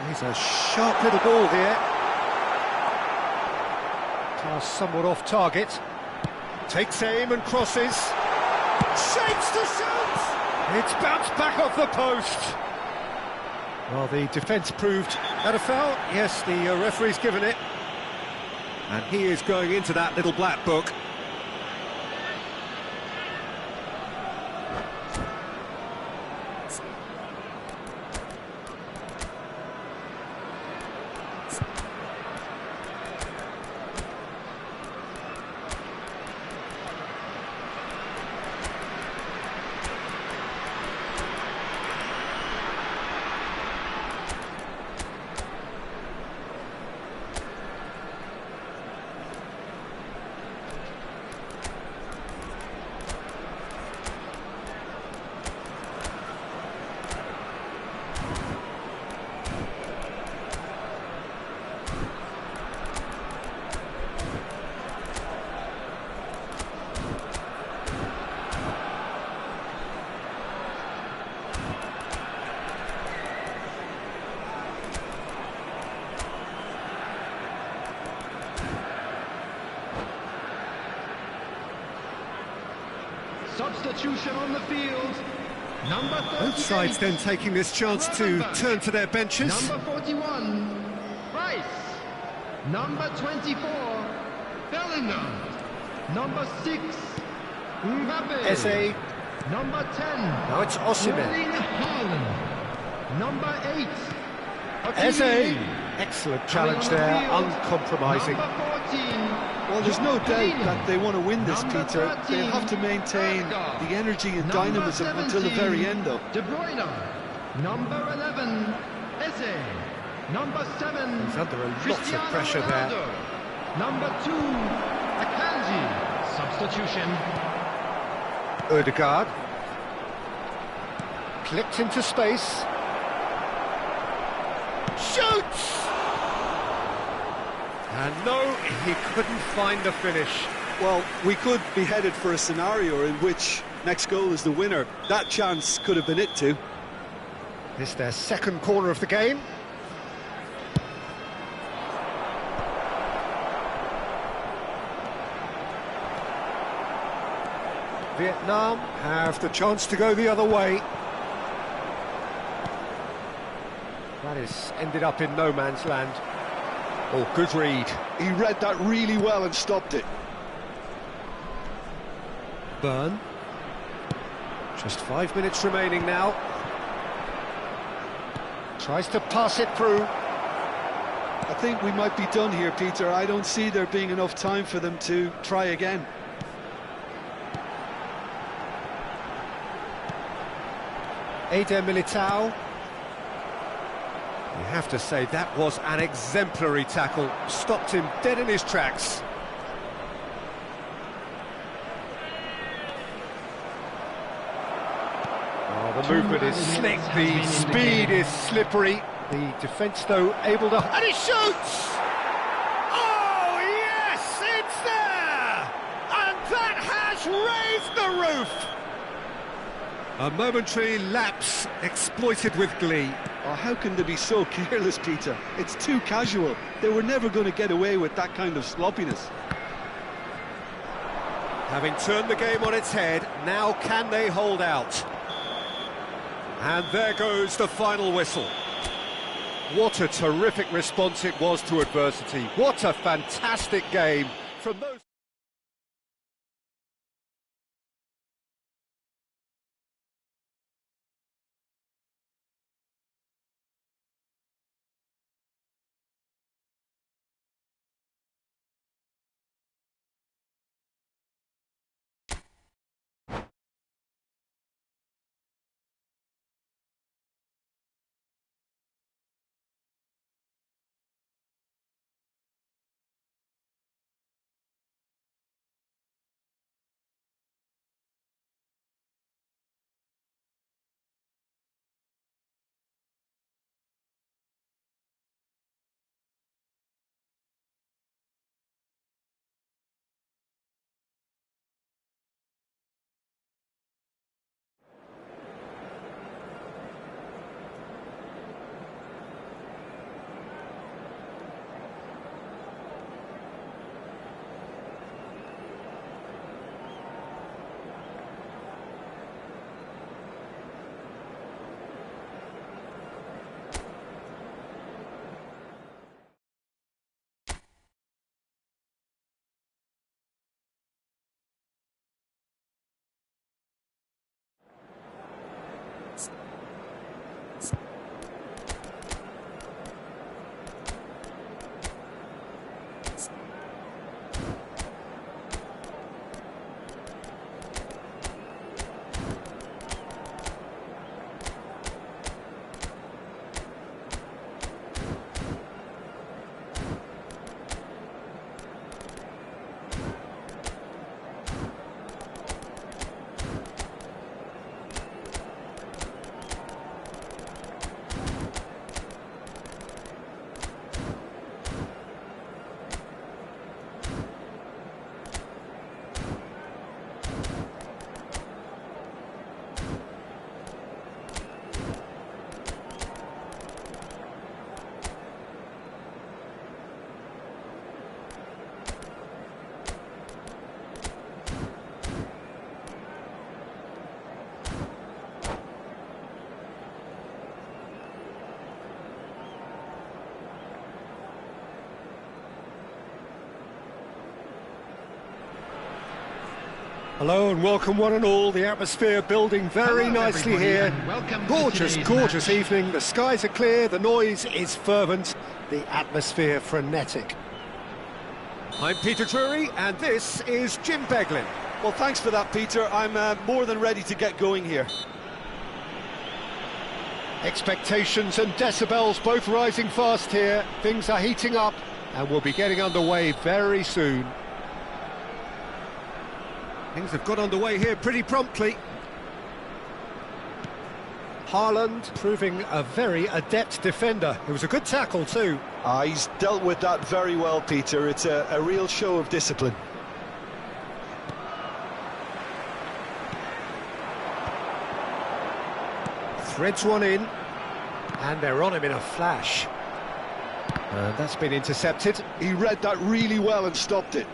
He's a sharp little ball here. Pass somewhat off target. Takes aim and crosses. Shapes to shoot! It's bounced back off the post. Well, the defence proved that a foul. Yes, the referee's given it. And he is going into that little black book. Substitution on the field. Number 38. Both sides then taking this chance to turn to their benches. Number 41, Rice. Number 24, Bellingham. Number 6, Mbappe. Eze. Number 10. Now it's Osimhen. Haaland. Number 8, Eze. Excellent challenge there, uncompromising. Number 14. Well, there's no doubt that they want to win this, Peter. They have to maintain the energy and dynamism until the very end, though. De Bruyne. Number 11, Eze. Number 7, He's under a lot of pressure there. Number 2, Akanji. Substitution. Ødegaard. Clipped into space. Shoots! And no, he couldn't find the finish. Well, we could be headed for a scenario in which next goal is the winner. That chance could have been it too. This is their second corner of the game. Vietnam have the chance to go the other way. That is ended up in no man's land. Oh, good read. He read that really well and stopped it. Burn. Just 5 minutes remaining now. Tries to pass it through. I think we might be done here, Peter. I don't see there being enough time for them to try again. Eder Militao. You have to say that was an exemplary tackle. Stopped him dead in his tracks. Oh, the movement is slick, the speed is slippery. The defence, though, able to... And he shoots! Oh, yes, it's there! And that has raised the roof! A momentary lapse exploited with glee. Oh, how can they be so careless, Peter? It's too casual. They were never going to get away with that kind of sloppiness. Having turned the game on its head, now can they hold out? And there goes the final whistle. What a terrific response it was to adversity. What a fantastic game from those... Hello and welcome one and all. The atmosphere building very nicely here. Gorgeous, gorgeous evening. The skies are clear, the noise is fervent, the atmosphere frenetic. I'm Peter Drury and this is Jim Beglin. Well, thanks for that, Peter. I'm more than ready to get going here. Expectations and decibels both rising fast here. Things are heating up and we'll be getting underway very soon. Things have got underway here pretty promptly. Haaland proving a very adept defender. It was a good tackle too. He's dealt with that very well, Peter. It's a real show of discipline. Threads one in, and they're on him in a flash. And that's been intercepted. He read that really well and stopped it.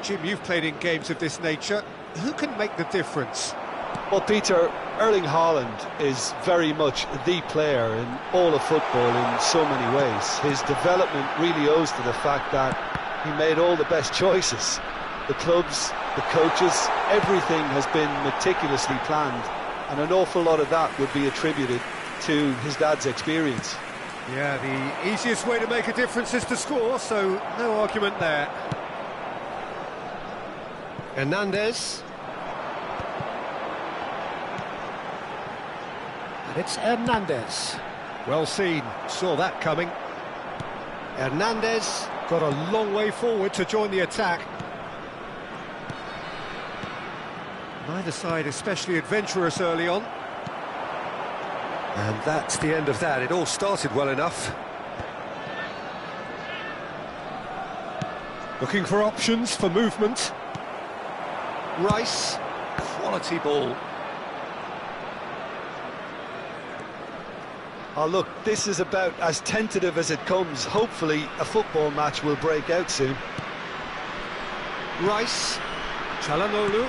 Jim, you've played in games of this nature. Who can make the difference? Well, Peter, Erling Haaland is very much the player in all of football in so many ways. His development really owes to the fact that he made all the best choices. The clubs, the coaches, everything has been meticulously planned and an awful lot of that would be attributed to his dad's experience. Yeah, the easiest way to make a difference is to score, so no argument there. Hernandez. And it's Hernandez. Well seen, saw that coming. Hernandez got a long way forward to join the attack. Neither side especially adventurous early on. And that's the end of that. It all started well enough. Looking for options for movement. Rice, quality ball. Oh look, this is about as tentative as it comes. Hopefully a football match will break out soon. Rice, Çalhanoğlu.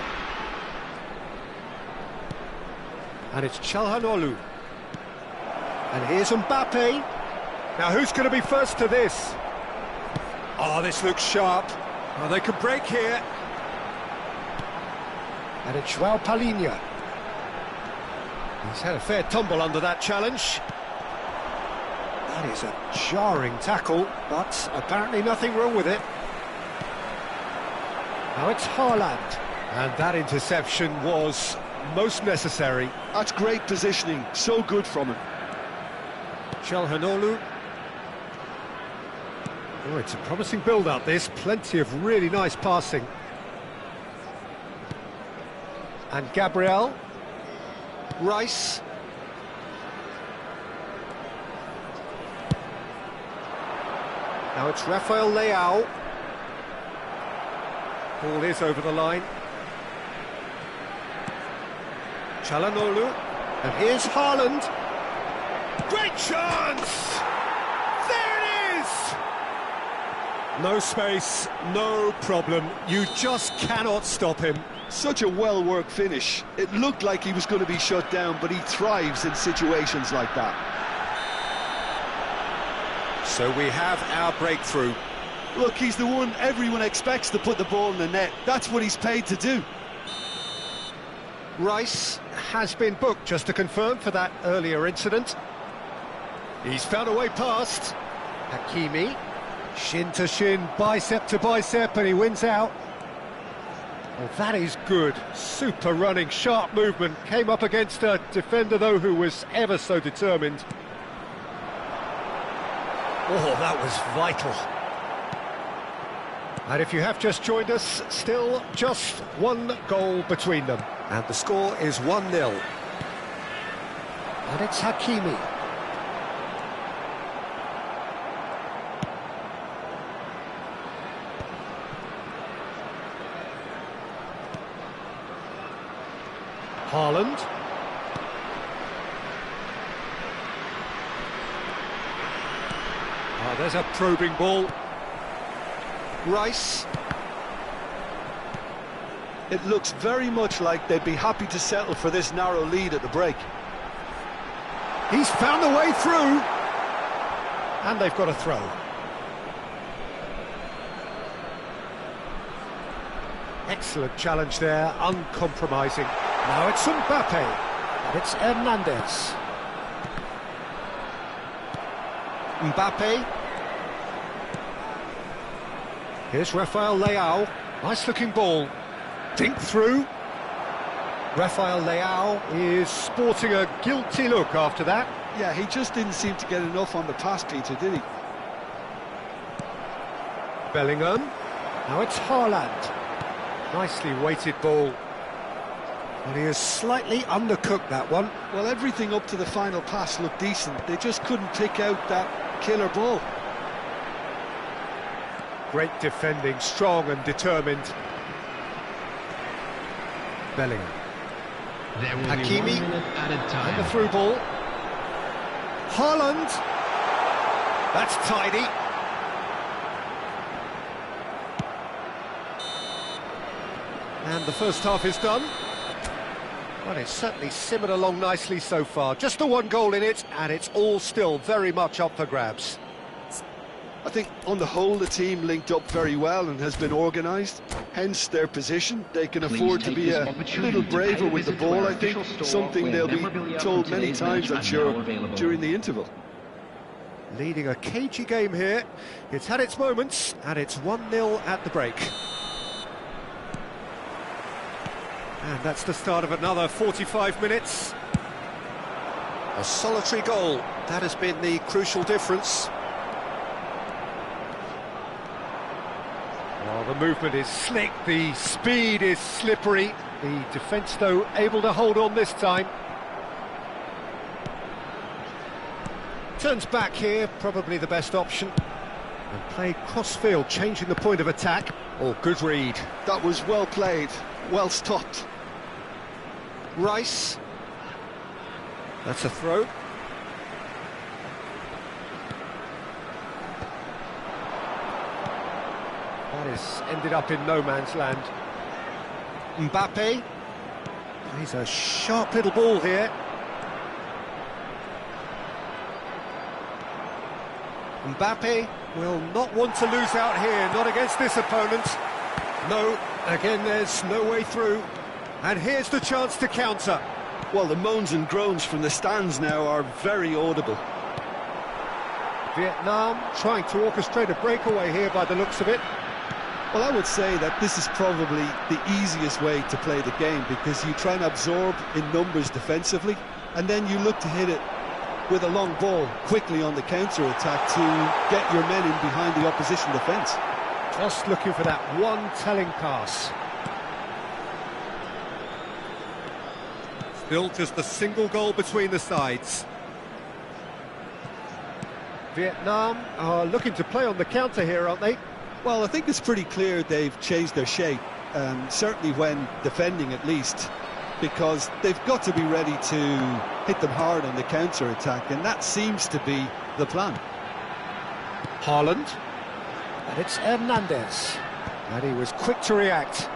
And it's Çalhanoğlu. And here's Mbappe. Now who's going to be first to this? Oh, this looks sharp. Oh, they could break here. And it's João Palhinha. He's had a fair tumble under that challenge. That is a jarring tackle, but apparently nothing wrong with it. Now it's Haaland. And that interception was most necessary. That's great positioning, so good from him. Çalhanoğlu. Oh, it's a promising build-up, this. Plenty of really nice passing. And Gabriel. Rice. Now it's Rafael Leao. Ball is over the line. Çalhanoğlu. And here's Haaland. Great chance! There it is! No space, no problem. You just cannot stop him. Such a well-worked finish. It looked like he was going to be shut down, but he thrives in situations like that. So we have our breakthrough. Look, he's the one everyone expects to put the ball in the net. That's what he's paid to do. Rice has been booked, just to confirm, for that earlier incident. He's found a way past. Hakimi, shin to shin, bicep to bicep, and he wins out. Well, that is good. Super running, sharp movement. Came up against a defender, though, who was ever so determined. Oh, that was vital. And if you have just joined us, still just one goal between them. And the score is 1-0. And it's Hakimi. Haaland. Oh, there's a probing ball. Rice. It looks very much like they'd be happy to settle for this narrow lead at the break. He's found a way through. And they've got a throw. Excellent challenge there, uncompromising. Now it's Mbappe. And it's Hernandez. Mbappe. Here's Rafael Leao. Nice-looking ball. Dink through. Rafael Leao is sporting a guilty look after that. Yeah, he just didn't seem to get enough on the pass, Peter, did he? Bellingham. Now it's Haaland. Nicely weighted ball. And he has slightly undercooked that one. Well, everything up to the final pass looked decent. They just couldn't pick out that killer ball. Great defending, strong and determined. Bellingham. There will Hakimi. be 1 minute added time. And the through ball. Haaland. That's tidy. And the first half is done. Well, it's certainly simmered along nicely so far. Just the one goal in it, and it's all still very much up for grabs. I think on the whole the team linked up very well and has been organised, hence their position. They can afford to be a little braver with the ball, I think, something they'll be told many times, I'm sure, during the interval. Leading a cagey game here. It's had its moments, and it's 1-0 at the break. And that's the start of another 45 minutes. A solitary goal, that has been the crucial difference. Well, the movement is slick, the speed is slippery. The defence, though, able to hold on this time. Turns back here, probably the best option. And played cross-field, changing the point of attack. Oh, good read. That was well played, well stopped. Rice. That's a throw. That is ended up in no man's land. Mbappe. He's a sharp little ball here. Mbappe will not want to lose out here, not against this opponent. No, again there's no way through. And here's the chance to counter. Well, the moans and groans from the stands now are very audible. Vietnam trying to orchestrate a breakaway here by the looks of it. Well, I would say that this is probably the easiest way to play the game, because you try and absorb in numbers defensively, and then you look to hit it with a long ball quickly on the counter-attack to get your men in behind the opposition defence. Just looking for that one telling pass. Still just a single goal between the sides. Vietnam are looking to play on the counter here, aren't they? Well, I think it's pretty clear they've changed their shape, certainly when defending at least, because they've got to be ready to hit them hard on the counter-attack, and that seems to be the plan. Haaland, and it's Hernandez, and he was quick to react.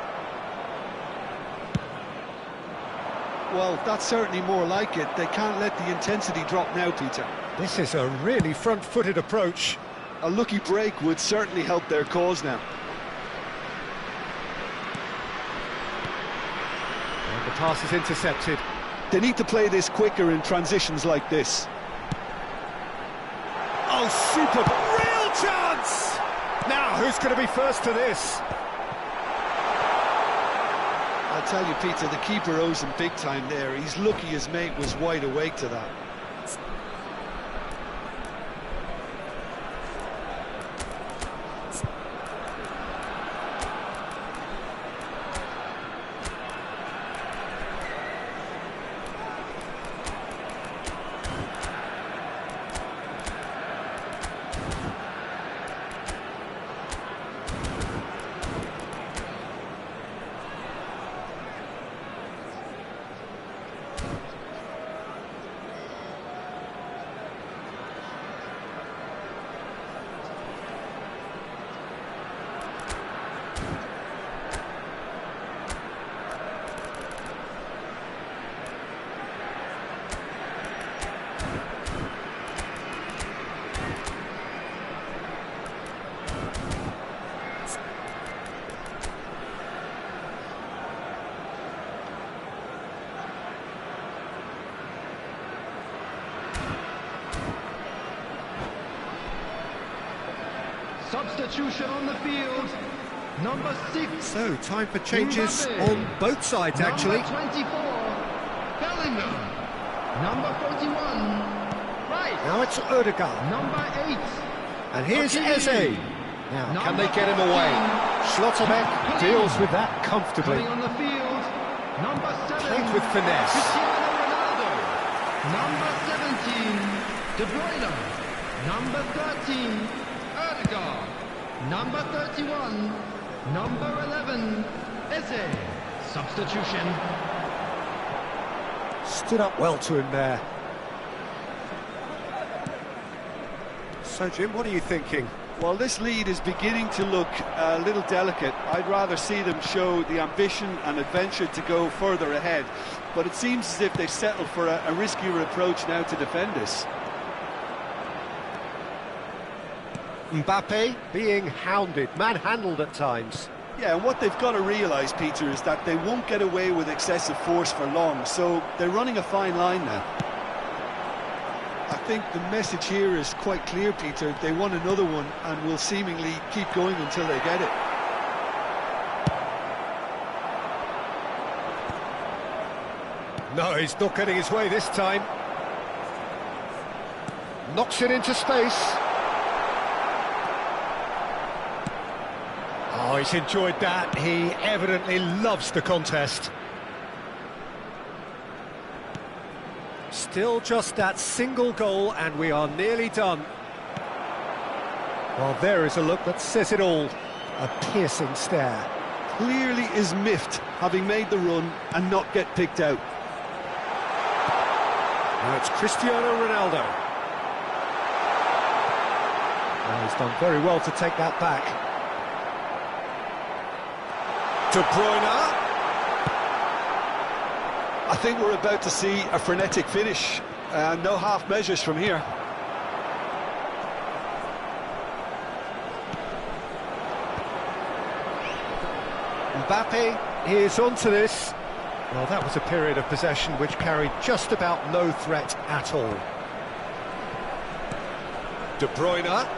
Well, that's certainly more like it. They can't let the intensity drop now, Peter. This is a really front-footed approach. A lucky break would certainly help their cause now. And the pass is intercepted. They need to play this quicker in transitions like this. Oh, super! Real chance! Now, who's going to be first to this? I'll tell you, Peter, the keeper owes him big time there. He's lucky his mate was wide awake to that. Substitution on the field, number 6. So, time for changes on both sides, actually. Number 24, Bellingham. Number 41, Rice. Now it's Odegaard. Number 8. And here's Hakimi. Eze. Now, can they get him away? Schlotterbeck deals with that comfortably. Coming on the field, number 7. Played with finesse. Cristiano Ronaldo. Number 17, De Bruyne. Number 13, Odegaard. Number 31, number 11, Eze. Substitution. Stood up well to him there. So, Jim, what are you thinking? Well, this lead is beginning to look a little delicate. I'd rather see them show the ambition and adventure to go further ahead. But it seems as if they've settled for a riskier approach now to defend this. Mbappe being hounded, manhandled at times. Yeah, and what they've got to realise, Peter, is that they won't get away with excessive force for long, so they're running a fine line now. I think the message here is quite clear, Peter. They want another one and will seemingly keep going until they get it. No, he's not getting his way this time. Knocks it into space. Oh, he's enjoyed that. He evidently loves the contest. Still just that single goal and we are nearly done. Well, there is a look that says it all. A piercing stare. Clearly is miffed, having made the run and not get picked out. Now it's Cristiano Ronaldo. Well, he's done very well to take that back. De Bruyne. I think we're about to see a frenetic finish. No half measures from here. Mbappe is onto this. Well, that was a period of possession which carried just about no threat at all. De Bruyne.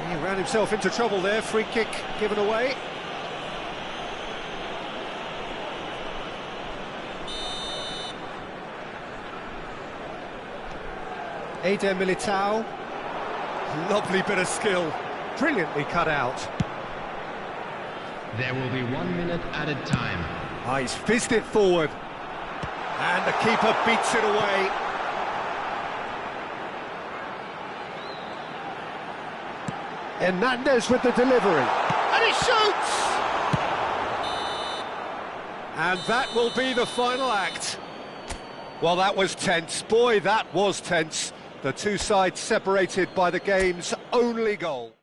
He ran himself into trouble there. Free kick given away. Eder Militao. Lovely bit of skill. Brilliantly cut out. There will be 1 minute added time. Ah, he's fizzed it forward. And the keeper beats it away. Hernandez with the delivery. And he shoots! And that will be the final act. Well, that was tense. Boy, that was tense. The two sides separated by the game's only goal.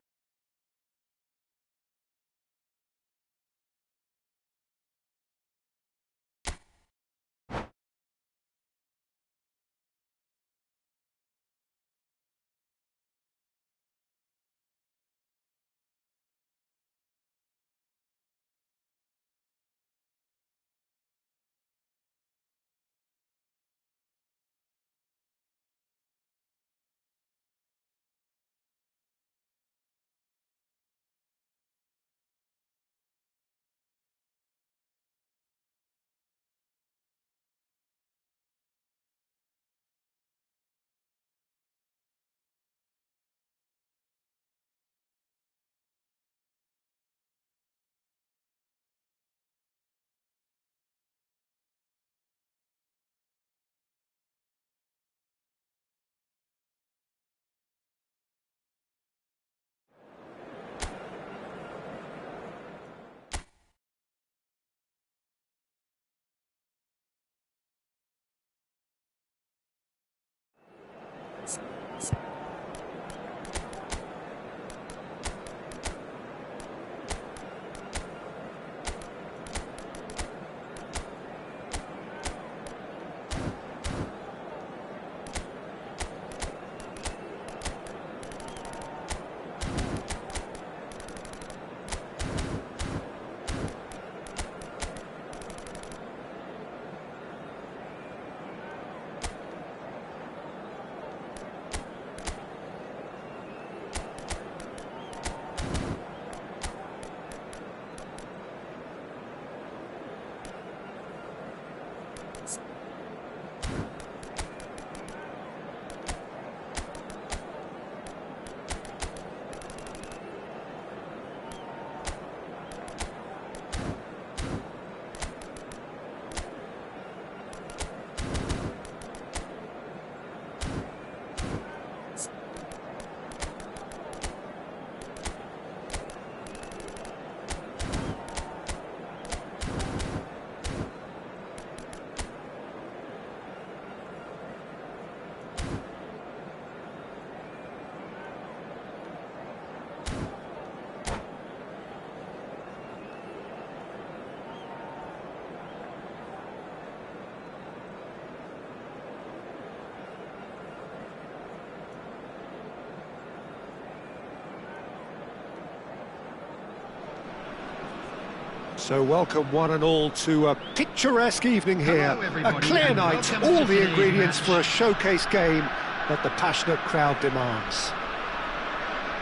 So welcome one and all to a picturesque evening here. Hello, A clear and night, welcome all to the today's ingredients match. for a showcase game that the passionate crowd demands.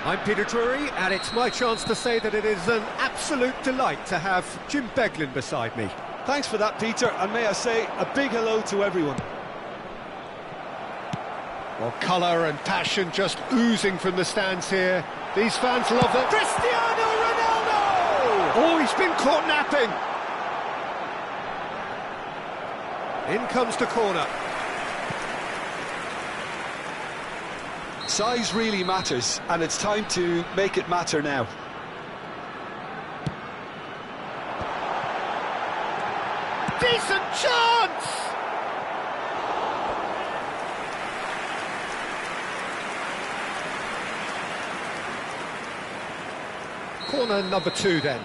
I'm Peter Drury, and it's my chance to say that it is an absolute delight to have Jim Beglin beside me. Thanks for that, Peter, and may I say a big hello to everyone. Well, colour and passion just oozing from the stands here. These fans love it. Cristiano Ronaldo! Oh, he's been caught napping. In comes the corner. Size really matters, and it's time to make it matter now. Decent chance! Corner number 2 then.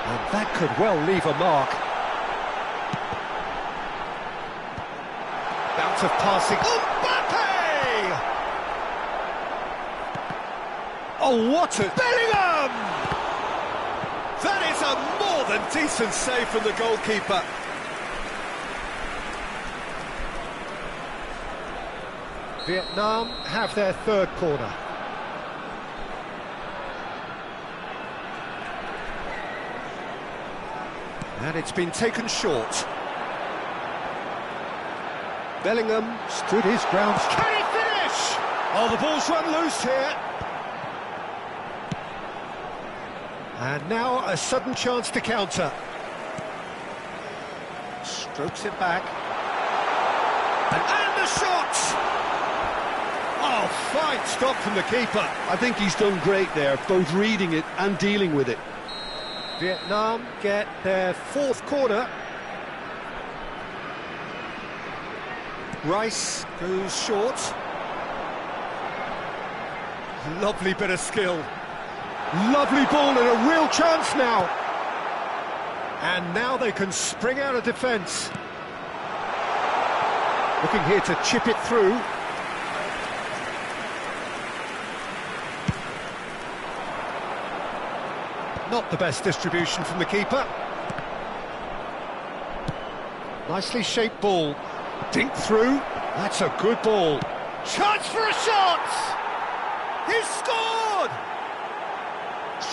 And that could well leave a mark. Bounce of passing. Mbappe! Oh, what a... Bellingham! That is a more than decent save from the goalkeeper. Vietnam have their third corner. And it's been taken short. Bellingham stood his ground. Can he finish? Oh, the ball's run loose here. And now a sudden chance to counter. Strokes it back. And the shot! Oh, fine stop from the keeper. I think he's done great there, both reading it and dealing with it. Vietnam get their fourth corner. Rice goes short. Lovely bit of skill. Lovely ball and a real chance now. And now they can spring out of defence. Looking here to chip it through. Not the best distribution from the keeper. Nicely shaped ball. Dink through. That's a good ball. Chance for a shot! He's scored!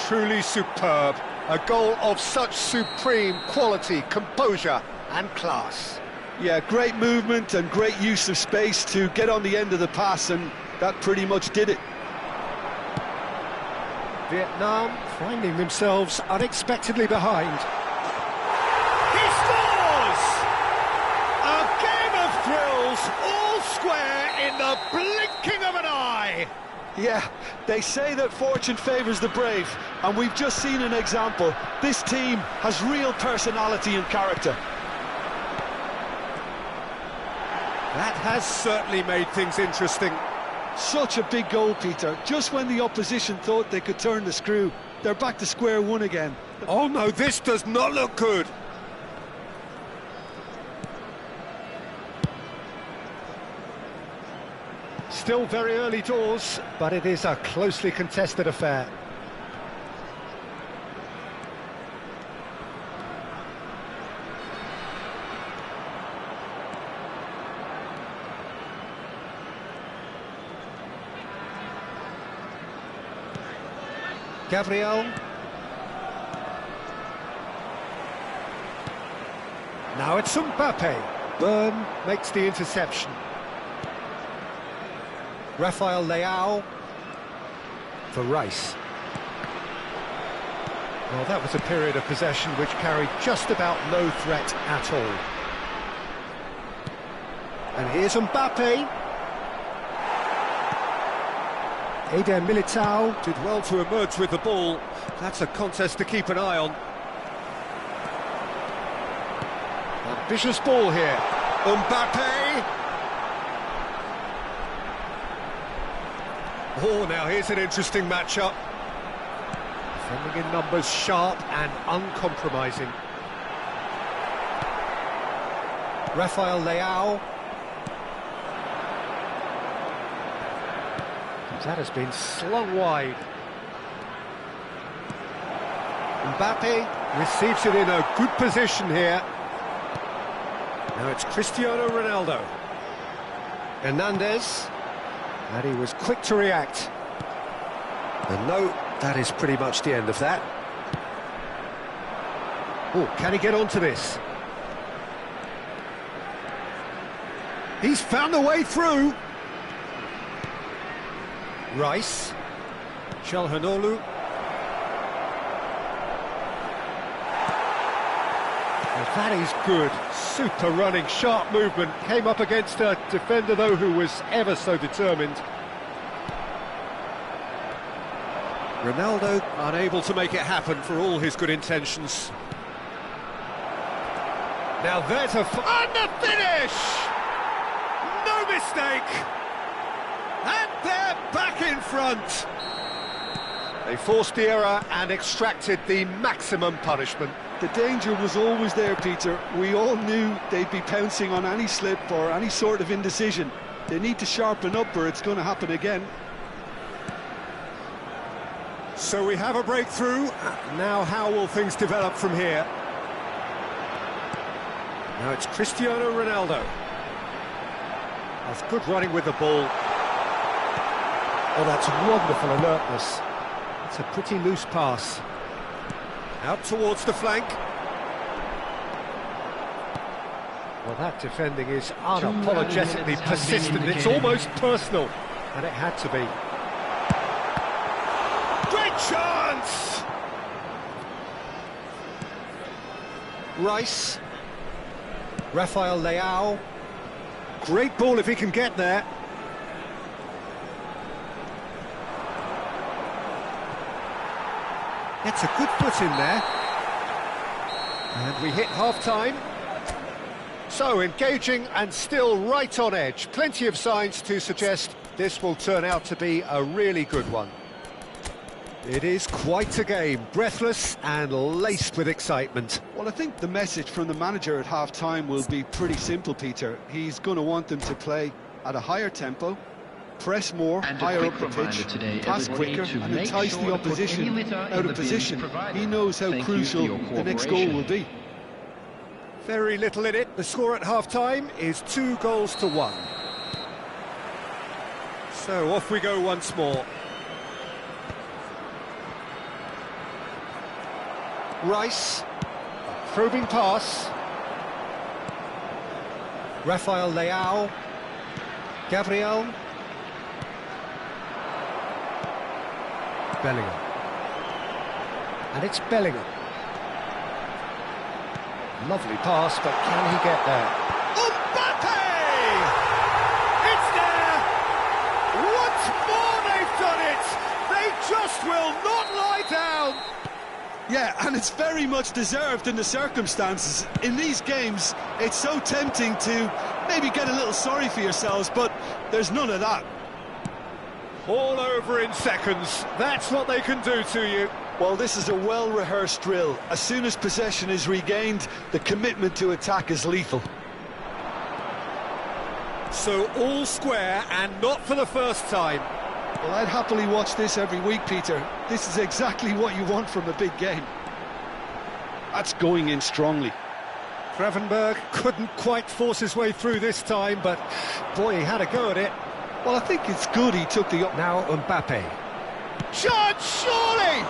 Truly superb. A goal of such supreme quality, composure and class. Yeah, great movement and great use of space to get on the end of the pass, and that pretty much did it. Vietnam finding themselves unexpectedly behind. He scores! A game of thrills, all square in the blinking of an eye. Yeah, they say that fortune favours the brave, and we've just seen an example. This team has real personality and character. That has certainly made things interesting. Such a big goal, Peter. Just when the opposition thought they could turn the screw, they're back to square one again. Oh no, this does not look good. Still very early doors, but it is a closely contested affair. Gabriel. Now it's Mbappe. Byrne makes the interception. Rafael Leao for Rice. Well, that was a period of possession which carried just about no threat at all. And here's Mbappe. Eder Militao did well to emerge with the ball. That's a contest to keep an eye on. Ambitious ball here. Mbappe. Oh, now here's an interesting matchup. Defending in numbers, sharp and uncompromising. Rafael Leao. That has been slung wide. Mbappe receives it in a good position here. Now it's Cristiano Ronaldo. Hernandez. And he was quick to react. And no, that is pretty much the end of that. Oh, can he get onto this? He's found the way through. Rice. Çalhanoğlu. Well, that is good. Super running, sharp movement. Came up against a defender, though, who was ever so determined. Ronaldo unable to make it happen for all his good intentions. Now there's and the finish! No mistake! And they're back in front! They forced the error and extracted the maximum punishment. The danger was always there, Peter. We all knew they'd be pouncing on any slip or any sort of indecision. They need to sharpen up or it's going to happen again. So we have a breakthrough. Now how will things develop from here? Now it's Cristiano Ronaldo. That's good running with the ball. Oh, that's wonderful alertness. It's a pretty loose pass. Out towards the flank. Well, that defending is unapologetically persistent. It's almost personal. And it had to be. Great chance! Rice. Rafael Leao. Great ball if he can get there. It's a good foot in there. And we hit half-time. So, engaging and still right on edge. Plenty of signs to suggest this will turn out to be a really good one. It is quite a game, breathless and laced with excitement. Well, I think the message from the manager at half-time will be pretty simple, Peter. He's going to want them to play at a higher tempo, press more, higher up the pitch, pass quicker and entice the opposition out of position. He knows how crucial the next goal will be. Very little in it. The score at half-time is 2-1. So off we go once more. Rice, probing pass. Rafael Leao. Gabriel. Bellingham. And it's Bellingham. Lovely pass, but can he get there? Mbappe! It's there! Once more they've done it! They just will not lie down! Yeah, and it's very much deserved in the circumstances. In these games, it's so tempting to maybe get a little sorry for yourselves, but there's none of that. All over in seconds. That's what they can do to you. Well, this is a well-rehearsed drill. As soon as possession is regained, the commitment to attack is lethal. So all square, and not for the first time. Well, I'd happily watch this every week, Peter. This is exactly what you want from a big game. That's going in strongly. Gravenberg couldn't quite force his way through this time, but boy, he had a go at it. Well, I think it's good he took the... Now Mbappe. Chance, surely!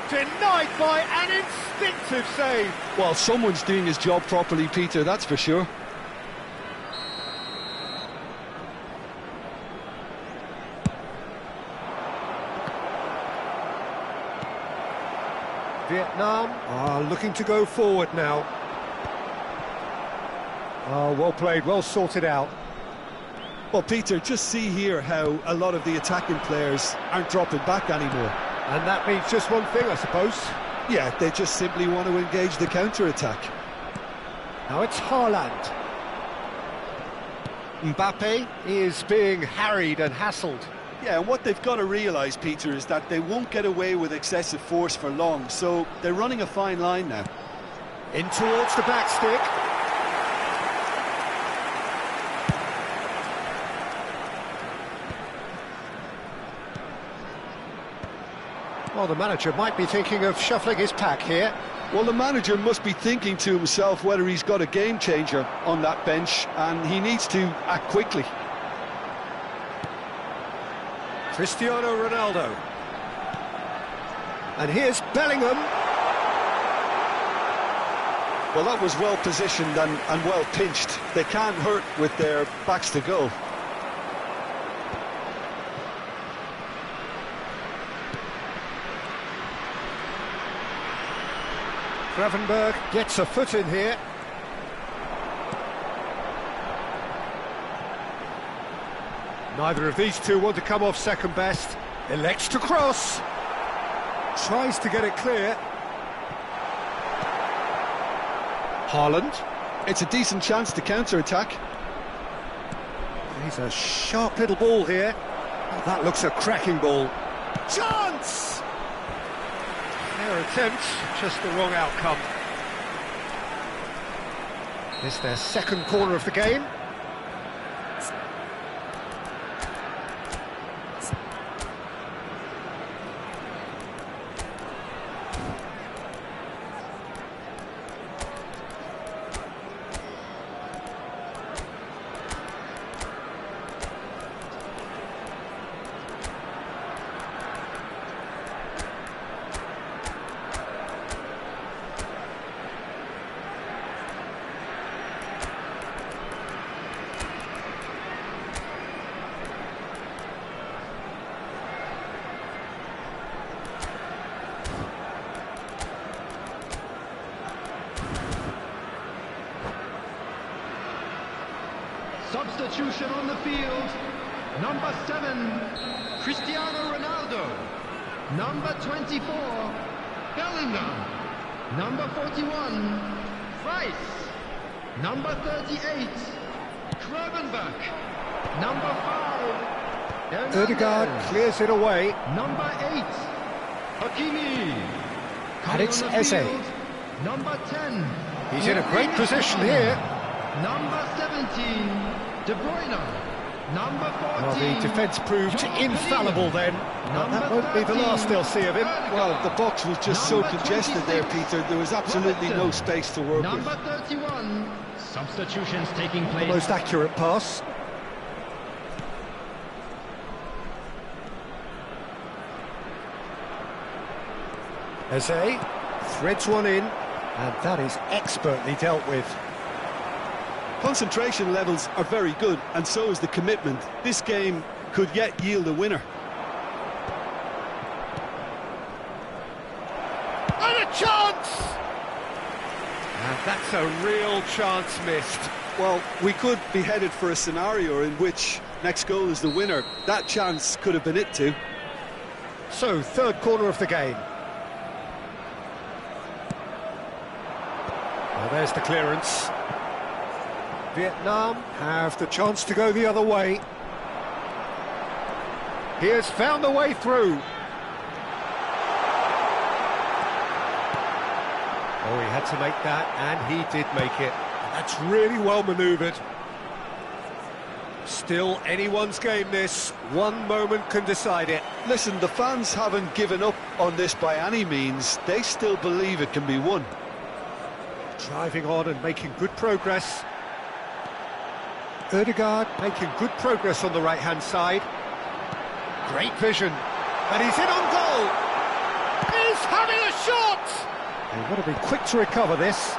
Denied by an instinctive save. Well, someone's doing his job properly, Peter, that's for sure. Vietnam are looking to go forward now. Oh, well played, well sorted out. Well, Peter, just see here how a lot of the attacking players aren't dropping back anymore. And that means just one thing, I suppose. Yeah, they just simply want to engage the counter-attack. Now it's Haaland. Mbappe is being harried and hassled. Yeah, and what they've got to realise, Peter, is that they won't get away with excessive force for long, so they're running a fine line now. In towards the back stick. Well, the manager might be thinking of shuffling his pack here. Well, the manager must be thinking to himself whether he's got a game changer on that bench, and he needs to act quickly. Cristiano Ronaldo. And here's Bellingham. Well, that was well positioned and well pinched. They can't hurt with their backs to goal. Gravenberg gets a foot in here. Neither of these two want to come off second best. Elects to cross. Tries to get it clear. Haaland. It's a decent chance to counter-attack. He's a sharp little ball here. Oh, that looks a cracking ball. Chance! Their attempt, just the wrong outcome. It's their second corner of the game. Substitution on the field. Number 7, Cristiano Ronaldo. Number 24, Bellingham. Number 41, Rice. Number 38, Gravenberg. Number 5, Ødegaard clears it away. Number 8, Hakimi. And it's Coming on the Eze. field, Number 10. He's in a great position here. Number 17, De Bruyne. Number 14. Well, the defence proved João infallible Pedro. then. That won't be the last they'll see of him. Well, the box was just so Number congested there, 26, Peter. There was absolutely no Robertson. space to work Number with. 31. Substitutions taking place. The most accurate pass. Eze threads one in, and that is expertly dealt with. Concentration levels are very good, and so is the commitment. This game could yet yield a winner. And a chance! And that's a real chance missed. Well, we could be headed for a scenario in which next goal is the winner. That chance could have been it too. So, third corner of the game. Well, there's the clearance. Vietnam have the chance to go the other way. He has found the way through. Oh, he had to make that, and he did make it. That's really well manoeuvred. Still anyone's game, this. One moment can decide it. Listen, the fans haven't given up on this by any means. They still believe it can be won. Driving on and making good progress. Ødegaard making good progress on the right-hand side. Great vision. And he's in on goal. He's having a shot! They want to be quick to recover this.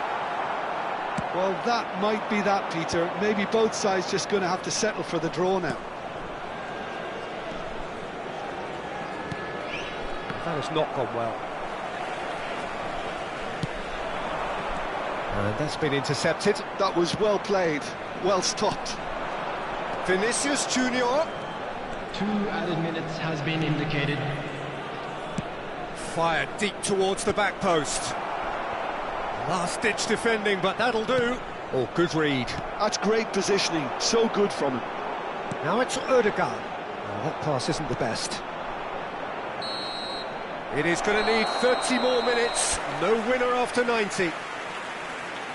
Well, that might be that, Peter. Maybe both sides just going to have to settle for the draw now. That has not gone well. And that's been intercepted. That was well played, well stopped. Vinicius Junior. 2 added minutes has been indicated. Fired deep towards the back post. Last-ditch defending, but that'll do. Oh, good read. That's great positioning, so good from him. Now it's Ødegaard. Well, that pass isn't the best. It is going to need 30 more minutes. No winner after 90.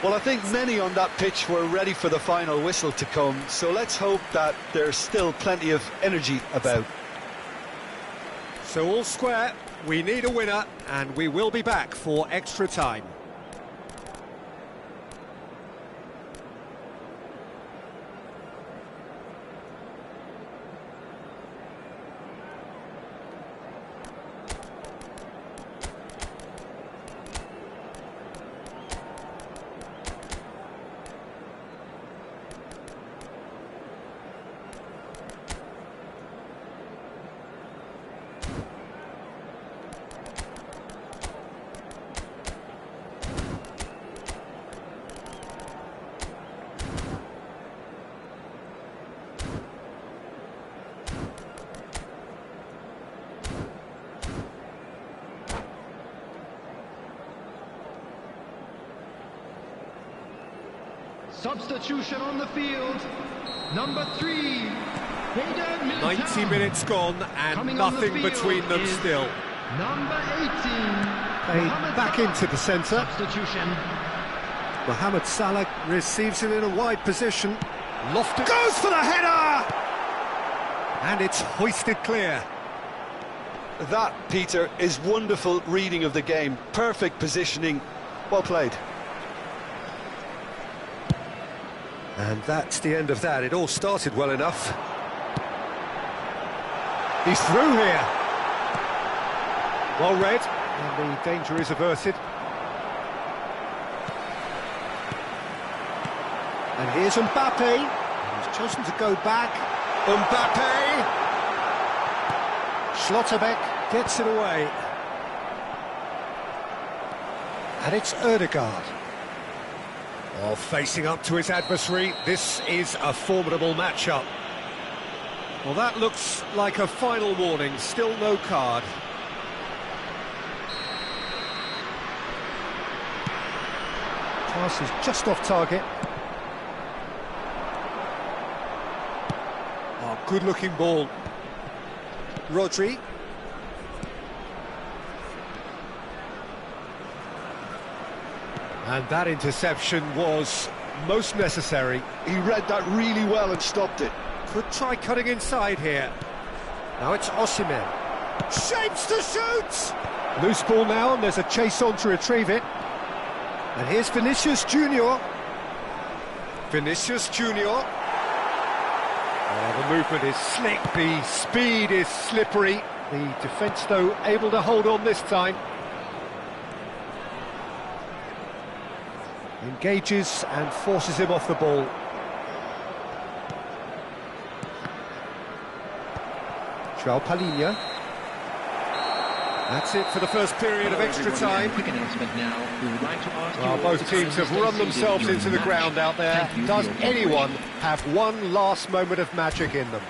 Well, I think many on that pitch were ready for the final whistle to come, so let's hope that there's still plenty of energy about. So all square. we need a winner, and we will be back for extra time. Substitution on the field, number 3, 90 minutes gone and nothing between them still. Number 18, Back into the centre. Substitution. Mohamed Salah receives it in a wide position. Lofted goes for the header! And it's hoisted clear. That, Peter, is wonderful reading of the game. Perfect positioning. Well played. And that's the end of that. It all started well enough. He's through here. Well read, and the danger is averted. And here's Mbappe. He's chosen to go back. Mbappe! Schlotterbeck gets it away. And it's Ødegaard. Oh, facing up to his adversary, this is a formidable matchup. Well, that looks like a final warning, still no card. Pass is just off target. Oh, good-looking ball. Rodri. And that interception was most necessary. He read that really well and stopped it. Could try cutting inside here. Now it's Osimhen. Shapes to shoot! Loose ball now, and there's a chase on to retrieve it. And here's Vinicius Junior. Vinicius Junior. Oh, the movement is slick, the speed is slippery. The defence, though, able to hold on this time. Engages and forces him off the ball. João Palhinha. That's it for the first period of extra time. Quick announcement now. We would like to ask Well, both teams have run themselves into the ground out there. Does anyone have one last moment of magic in them?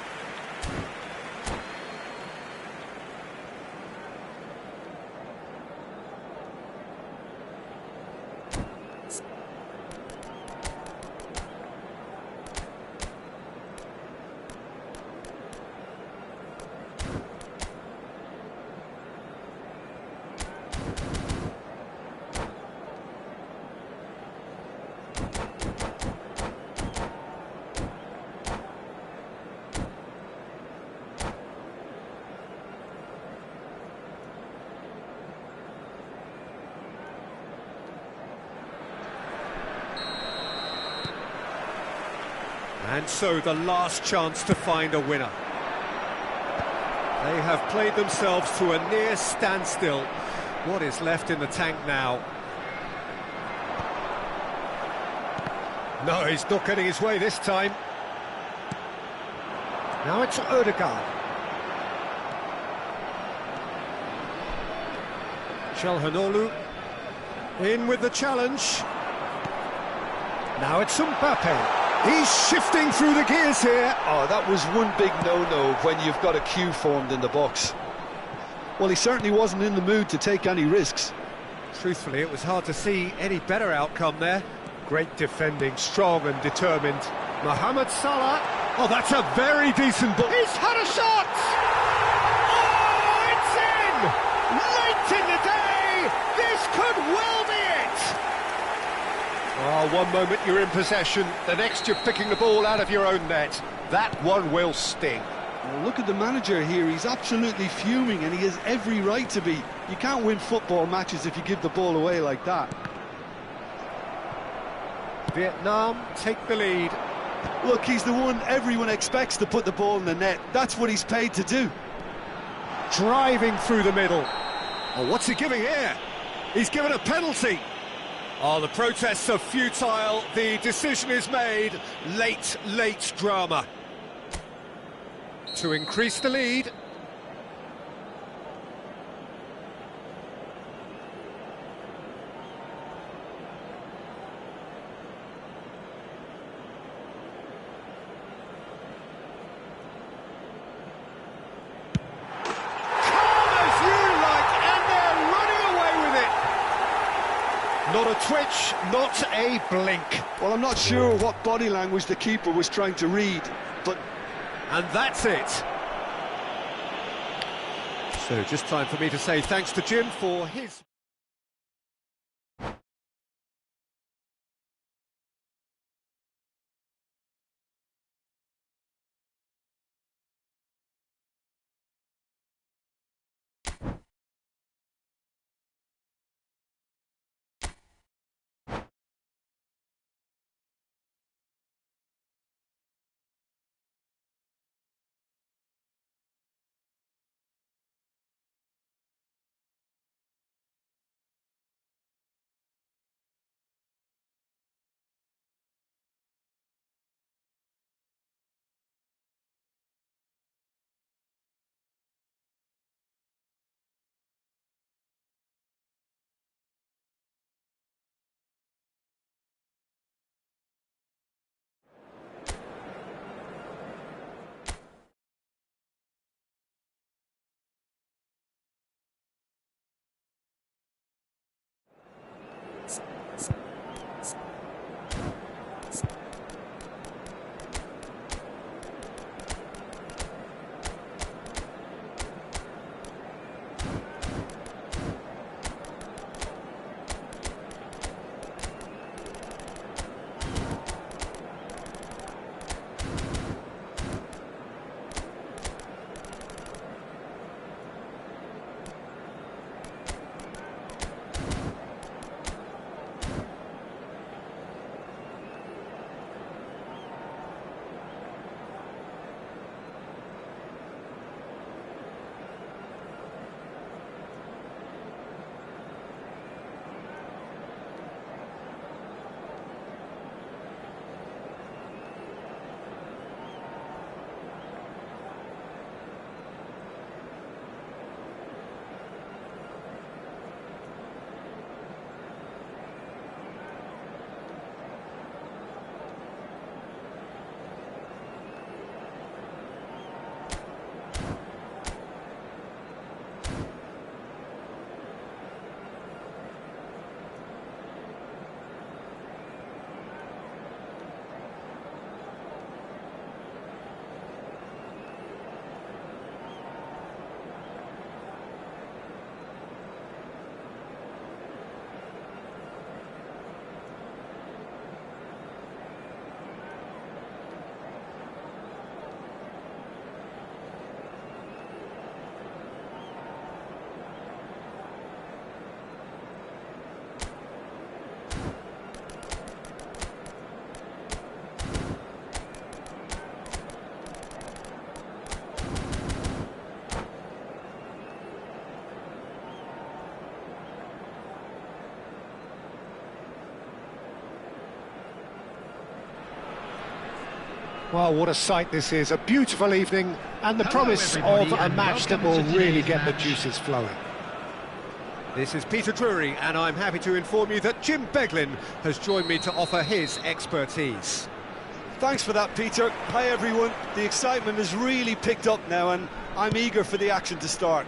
And so the last chance to find a winner. They have played themselves to a near standstill. What is left in the tank now? No, he's not getting his way this time. Now it's Ødegaard. Çalhanoğlu in with the challenge. Now it's Mbappe. He's shifting through the gears here. Oh, that was one big no-no when you've got a queue formed in the box. Well, he certainly wasn't in the mood to take any risks. Truthfully, it was hard to see any better outcome there. Great defending, strong and determined. Mohamed Salah. Oh, that's a very decent ball. He's had a shot! Oh, it's in! Late in the day! This could well be it! Oh, one moment you're in possession, the next you're picking the ball out of your own net. That one will sting. Well, look at the manager here, he's absolutely fuming and he has every right to be. You can't win football matches if you give the ball away like that. Vietnam take the lead. Look, he's the one everyone expects to put the ball in the net. That's what he's paid to do. Driving through the middle. Oh, what's he giving here? He's given a penalty. Oh, the protests are futile. The decision is made. Late drama. To increase the lead. Not a twitch, not a blink. Well, I'm not sure what body language the keeper was trying to read, but... And that's it. So, just time for me to say thanks to Jim for his... Well, what a sight this is. A beautiful evening and the promise of a match that will really get the juices flowing. This is Peter Drury, and I'm happy to inform you that Jim Beglin has joined me to offer his expertise. Thanks for that, Peter. Hi, everyone. The excitement has really picked up now, and I'm eager for the action to start.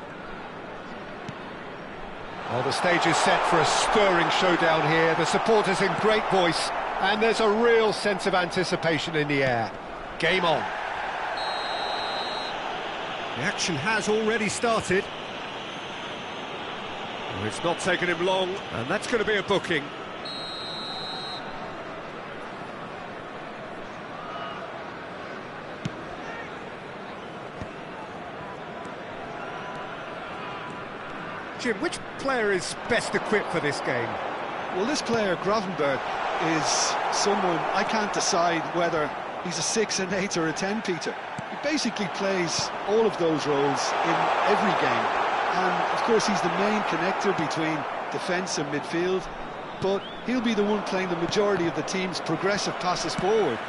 Well, the stage is set for a stirring showdown here. The supporters in great voice, and there's a real sense of anticipation in the air. Game on. The action has already started. Oh, it's not taken him long, and that's going to be a booking. Jim, which player is best equipped for this game? Well, this player, Gravenberg, is someone I can't decide whether he's a 6, an 8 or a 10, Peter. He basically plays all of those roles in every game. And, of course, he's the main connector between defence and midfield, but he'll be the one playing the majority of the team's progressive passes forward.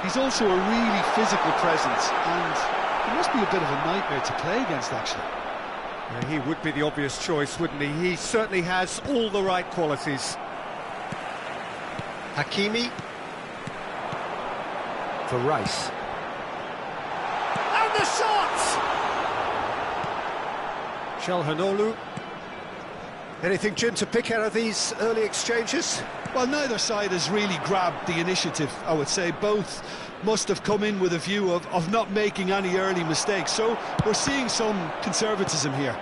He's also a really physical presence, and he must be a bit of a nightmare to play against, actually. Yeah, he would be the obvious choice, wouldn't he? He certainly has all the right qualities. Hakimi for Rice. And the shot! Çalhanoğlu. Anything, Jim, to pick out of these early exchanges? Well, neither side has really grabbed the initiative, I would say. Both must have come in with a view of not making any early mistakes. So we're seeing some conservatism here.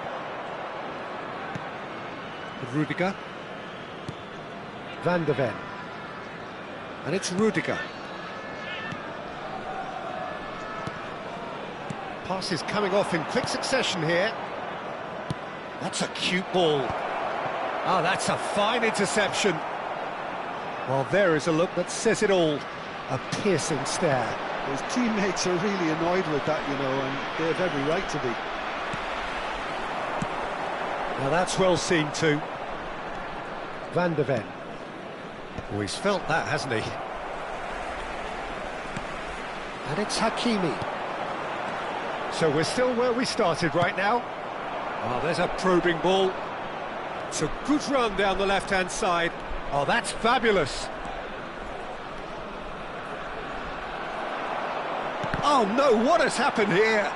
Rudiger. Van de Ven. And it's Rudiger. Passes coming off in quick succession here. That's a cute ball. Oh, that's a fine interception. Well, there is a look that says it all. A piercing stare. His teammates are really annoyed with that, you know, and they have every right to be. Now that's well seen too. Van de Ven. Oh, he's felt that, hasn't he? And it's Hakimi. So we're still where we started right now. Oh, there's a probing ball. It's a good run down the left-hand side. Oh, that's fabulous. Oh no, what has happened here?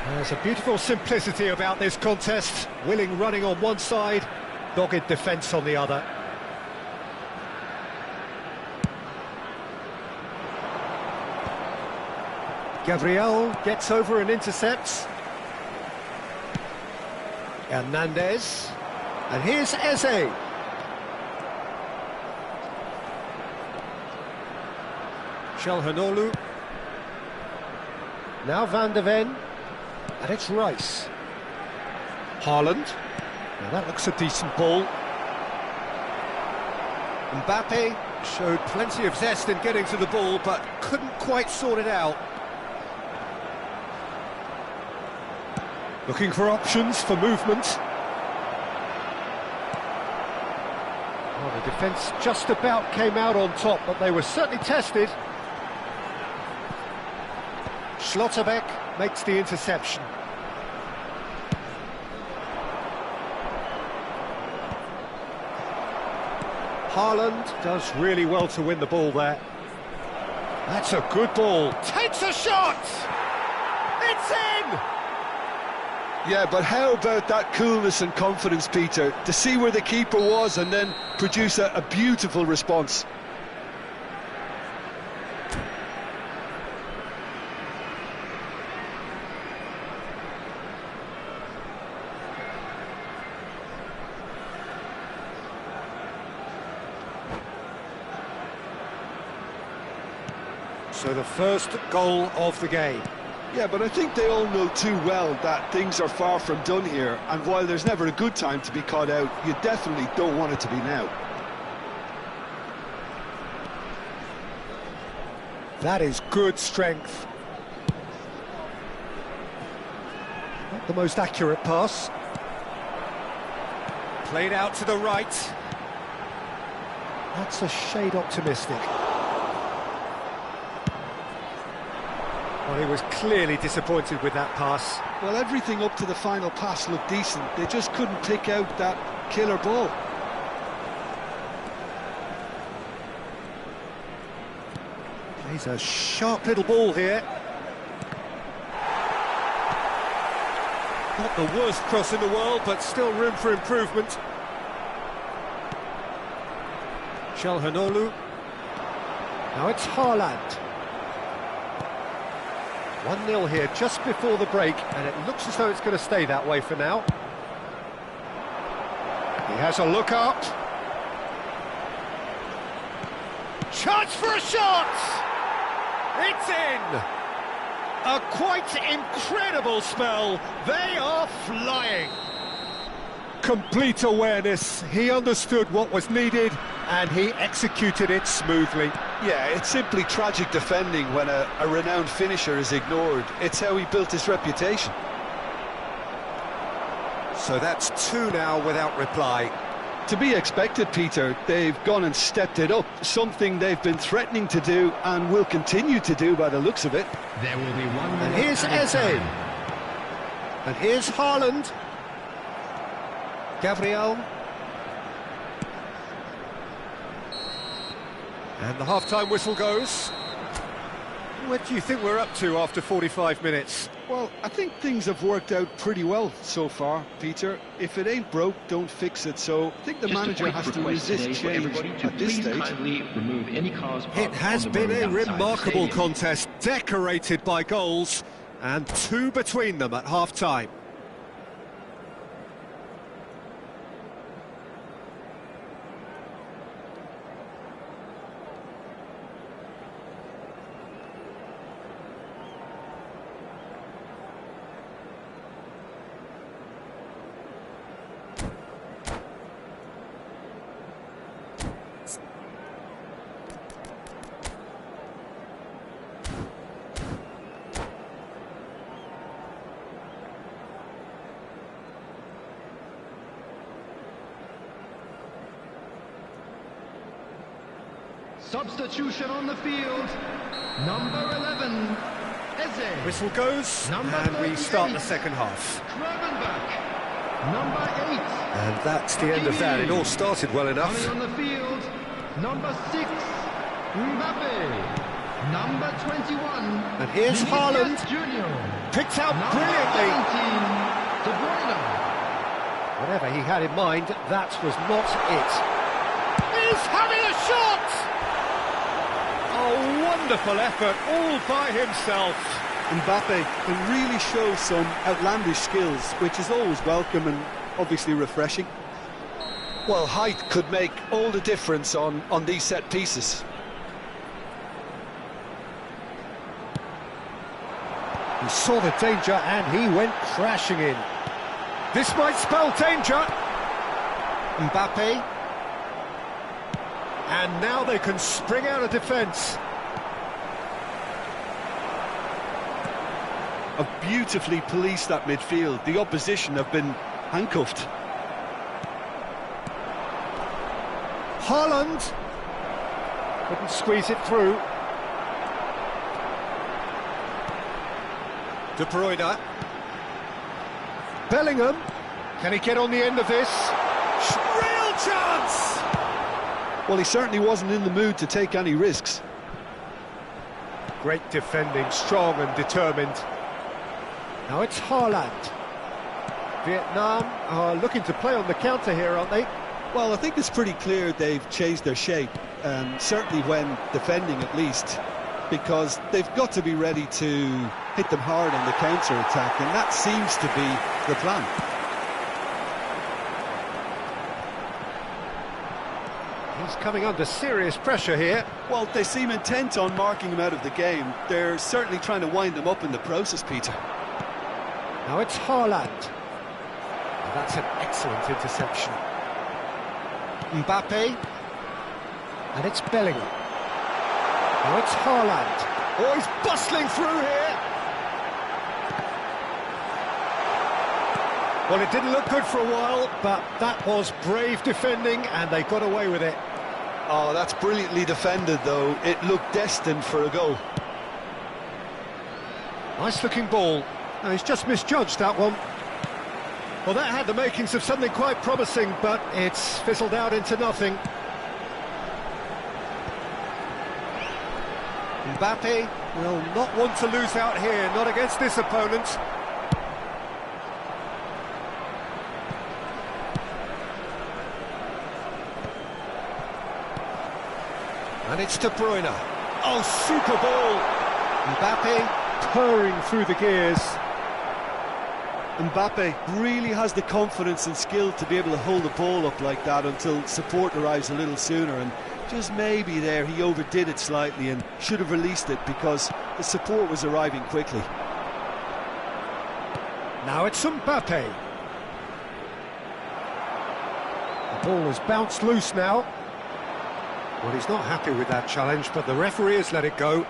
There's a beautiful simplicity about this contest. Willing running on one side, dogged defence on the other. Gabriel gets over and intercepts. Hernandez. And here's Eze. Çalhanoğlu. Now Van de Ven. And it's Rice. Haaland. Now that looks a decent ball. Mbappe showed plenty of zest in getting to the ball, but couldn't quite sort it out. Looking for options for movement. Well, the defence just about came out on top, but they were certainly tested. Schlotterbeck makes the interception. Haaland does really well to win the ball there. That's a good ball. Takes a shot! It's in! Yeah, but how about that coolness and confidence, Peter, to see where the keeper was and then produce a beautiful response. So the first goal of the game. Yeah, but I think they all know too well that things are far from done here, and while there's never a good time to be caught out, you definitely don't want it to be now. That is good strength. Not the most accurate pass. Played out to the right. That's a shade optimistic. Well, he was clearly disappointed with that pass. Well, everything up to the final pass looked decent. They just couldn't pick out that killer ball. He's a sharp little ball here. Not the worst cross in the world, but still room for improvement. Çalhanoğlu. Now it's Haaland. 1-0 here just before the break, and it looks as though it's going to stay that way for now. He has a look up. Chance for a shot! It's in! A quite incredible spell. They are flying. complete awareness. He understood what was needed and he executed it smoothly. Yeah, it's simply tragic defending when a renowned finisher is ignored. It's how he built his reputation. So that's 2 now without reply. To be expected, Peter. They've gone and stepped it up, something they've been threatening to do and will continue to do by the looks of it. There will be 1 And minute here's added Eze. time. And here's Haaland. Gabriel. And the half-time whistle goes. What do you think we're up to after 45 minutes? Well, I think things have worked out pretty well so far, Peter. If it ain't broke, don't fix it. So I think the Just a manager quick has to request resist today for change everybody to at this please stage. kindly remove any cars parked It has on the been road a outside the remarkable stadium. contest, decorated by goals, and 2 between them at half-time. Substitution on the field. Number 11, Eze. Whistle goes, Number and we start the 38. second half. Gravenberch. Number 8. And that's the end of that. It all started well enough. Coming on the field, number 6, Mbappe. Number 21. And here's Vinicius Haaland. Junior. Picked out Number brilliantly. 17, De Bruyne. Whatever he had in mind, that was not it. He's having a shot! A wonderful effort, all by himself. Mbappe can really show some outlandish skills, which is always welcome and obviously refreshing. Well, height could make all the difference on these set pieces. He saw the danger and he went crashing in. This might spell danger. Mbappe. And now they can spring out of defence. Have beautifully policed that midfield. The opposition have been handcuffed. Haaland couldn't squeeze it through. De Bruyne. Bellingham. Can he get on the end of this? Real chance! Well, he certainly wasn't in the mood to take any risks. Great defending, strong and determined. Now it's Haaland. Vietnam are looking to play on the counter here, aren't they? Well, I think it's pretty clear they've changed their shape, certainly when defending at least, because they've got to be ready to hit them hard on the counter-attack, and that seems to be the plan. He's coming under serious pressure here. Well, they seem intent on marking him out of the game. They're certainly trying to wind them up in the process, Peter. Now it's Haaland. And that's an excellent interception. Mbappe. And it's Bellingham. Now it's Haaland. Oh, he's bustling through here. Well, it didn't look good for a while, but that was brave defending, and they got away with it. Oh, that's brilliantly defended, though. It looked destined for a goal. Nice-looking ball. No, he's just misjudged that one. Well, that had the makings of something quite promising, but it's fizzled out into nothing. Mbappe will not want to lose out here, not against this opponent. And it's De Bruyne. Oh, super ball! Mbappe purring through the gears. Mbappe really has the confidence and skill to be able to hold the ball up like that until support arrives a little sooner, and just maybe there he overdid it slightly and should have released it because the support was arriving quickly. Now it's Mbappe. Ball has bounced loose now. Well, he's not happy with that challenge, but the referee has let it go.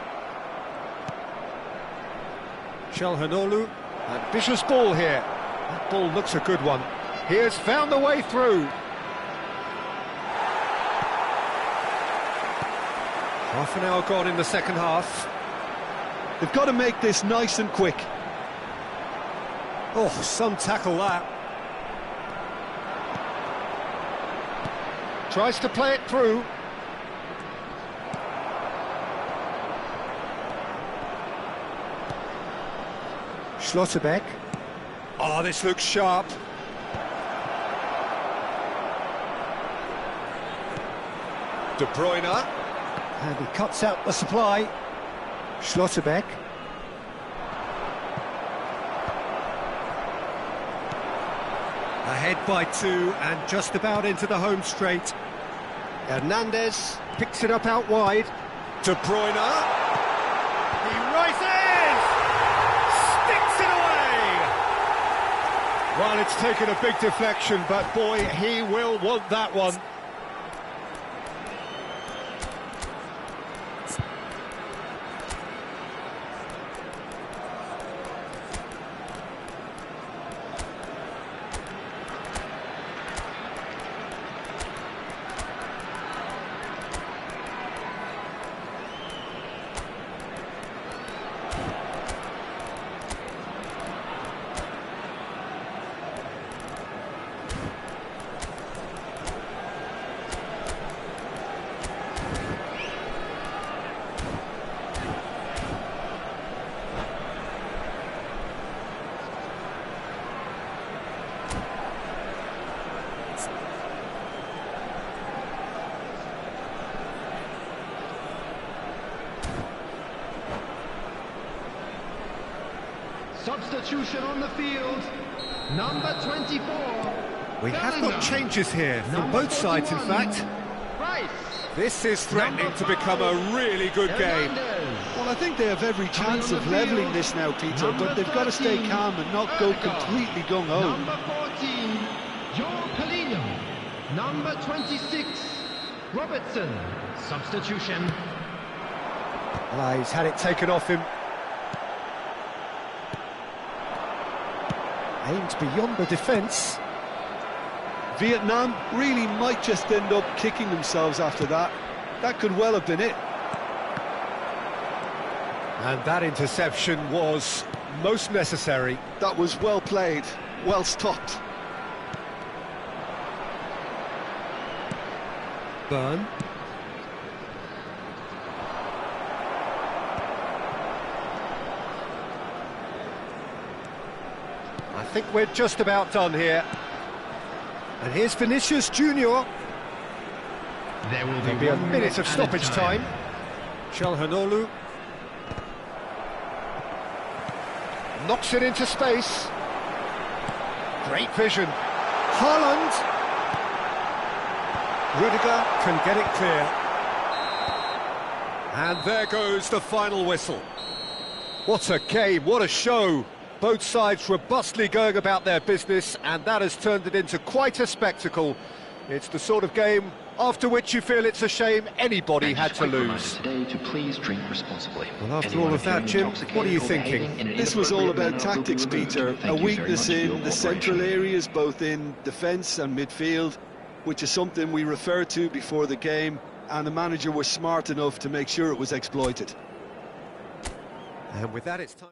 Çalhanoğlu, ambitious ball here. That ball looks a good one. He has found the way through. Half an hour gone in the second half. They've got to make this nice and quick. Oh, some tackle that. Tries to play it through. Schlotterbeck. Oh, this looks sharp. De Bruyne. And he cuts out the supply. Schlotterbeck. Ahead by 2 and just about into the home straight. Hernandez picks it up out wide. De Bruyne. He rises! Sticks it away! Well, it's taken a big deflection, but boy, he will want that one. Substitution on the field, number 24. We have got changes here from both sides, in fact. Rice. This is threatening to become a really good game. Well, I think they have every chance of levelling this now, Peter, but they've got to stay calm and not go completely gung-ho. Number 14, Joe Palino. Number 26, Robertson. Substitution. Well, he's had it taken off him. Aimed beyond the defence. Vietnam really might just end up kicking themselves after that. That could well have been it. And that interception was most necessary. That was well played, well stopped. Burn. I think we're just about done here. And here's Vinicius Junior. There'll be a minute of stoppage time. Çalhanoğlu knocks it into space. Great vision. Haaland. Rudiger can get it clear. And there goes the final whistle. What a game, what a show. Both sides robustly going about their business, and that has turned it into quite a spectacle. It's the sort of game after which you feel it's a shame anybody had to lose. Today to please drink responsibly. Well, after all of that, Jim, what are you thinking? This was all about tactics, Peter. A weakness in the central areas, both in defence and midfield, which is something we referred to before the game, and the manager was smart enough to make sure it was exploited. And with that, it's time.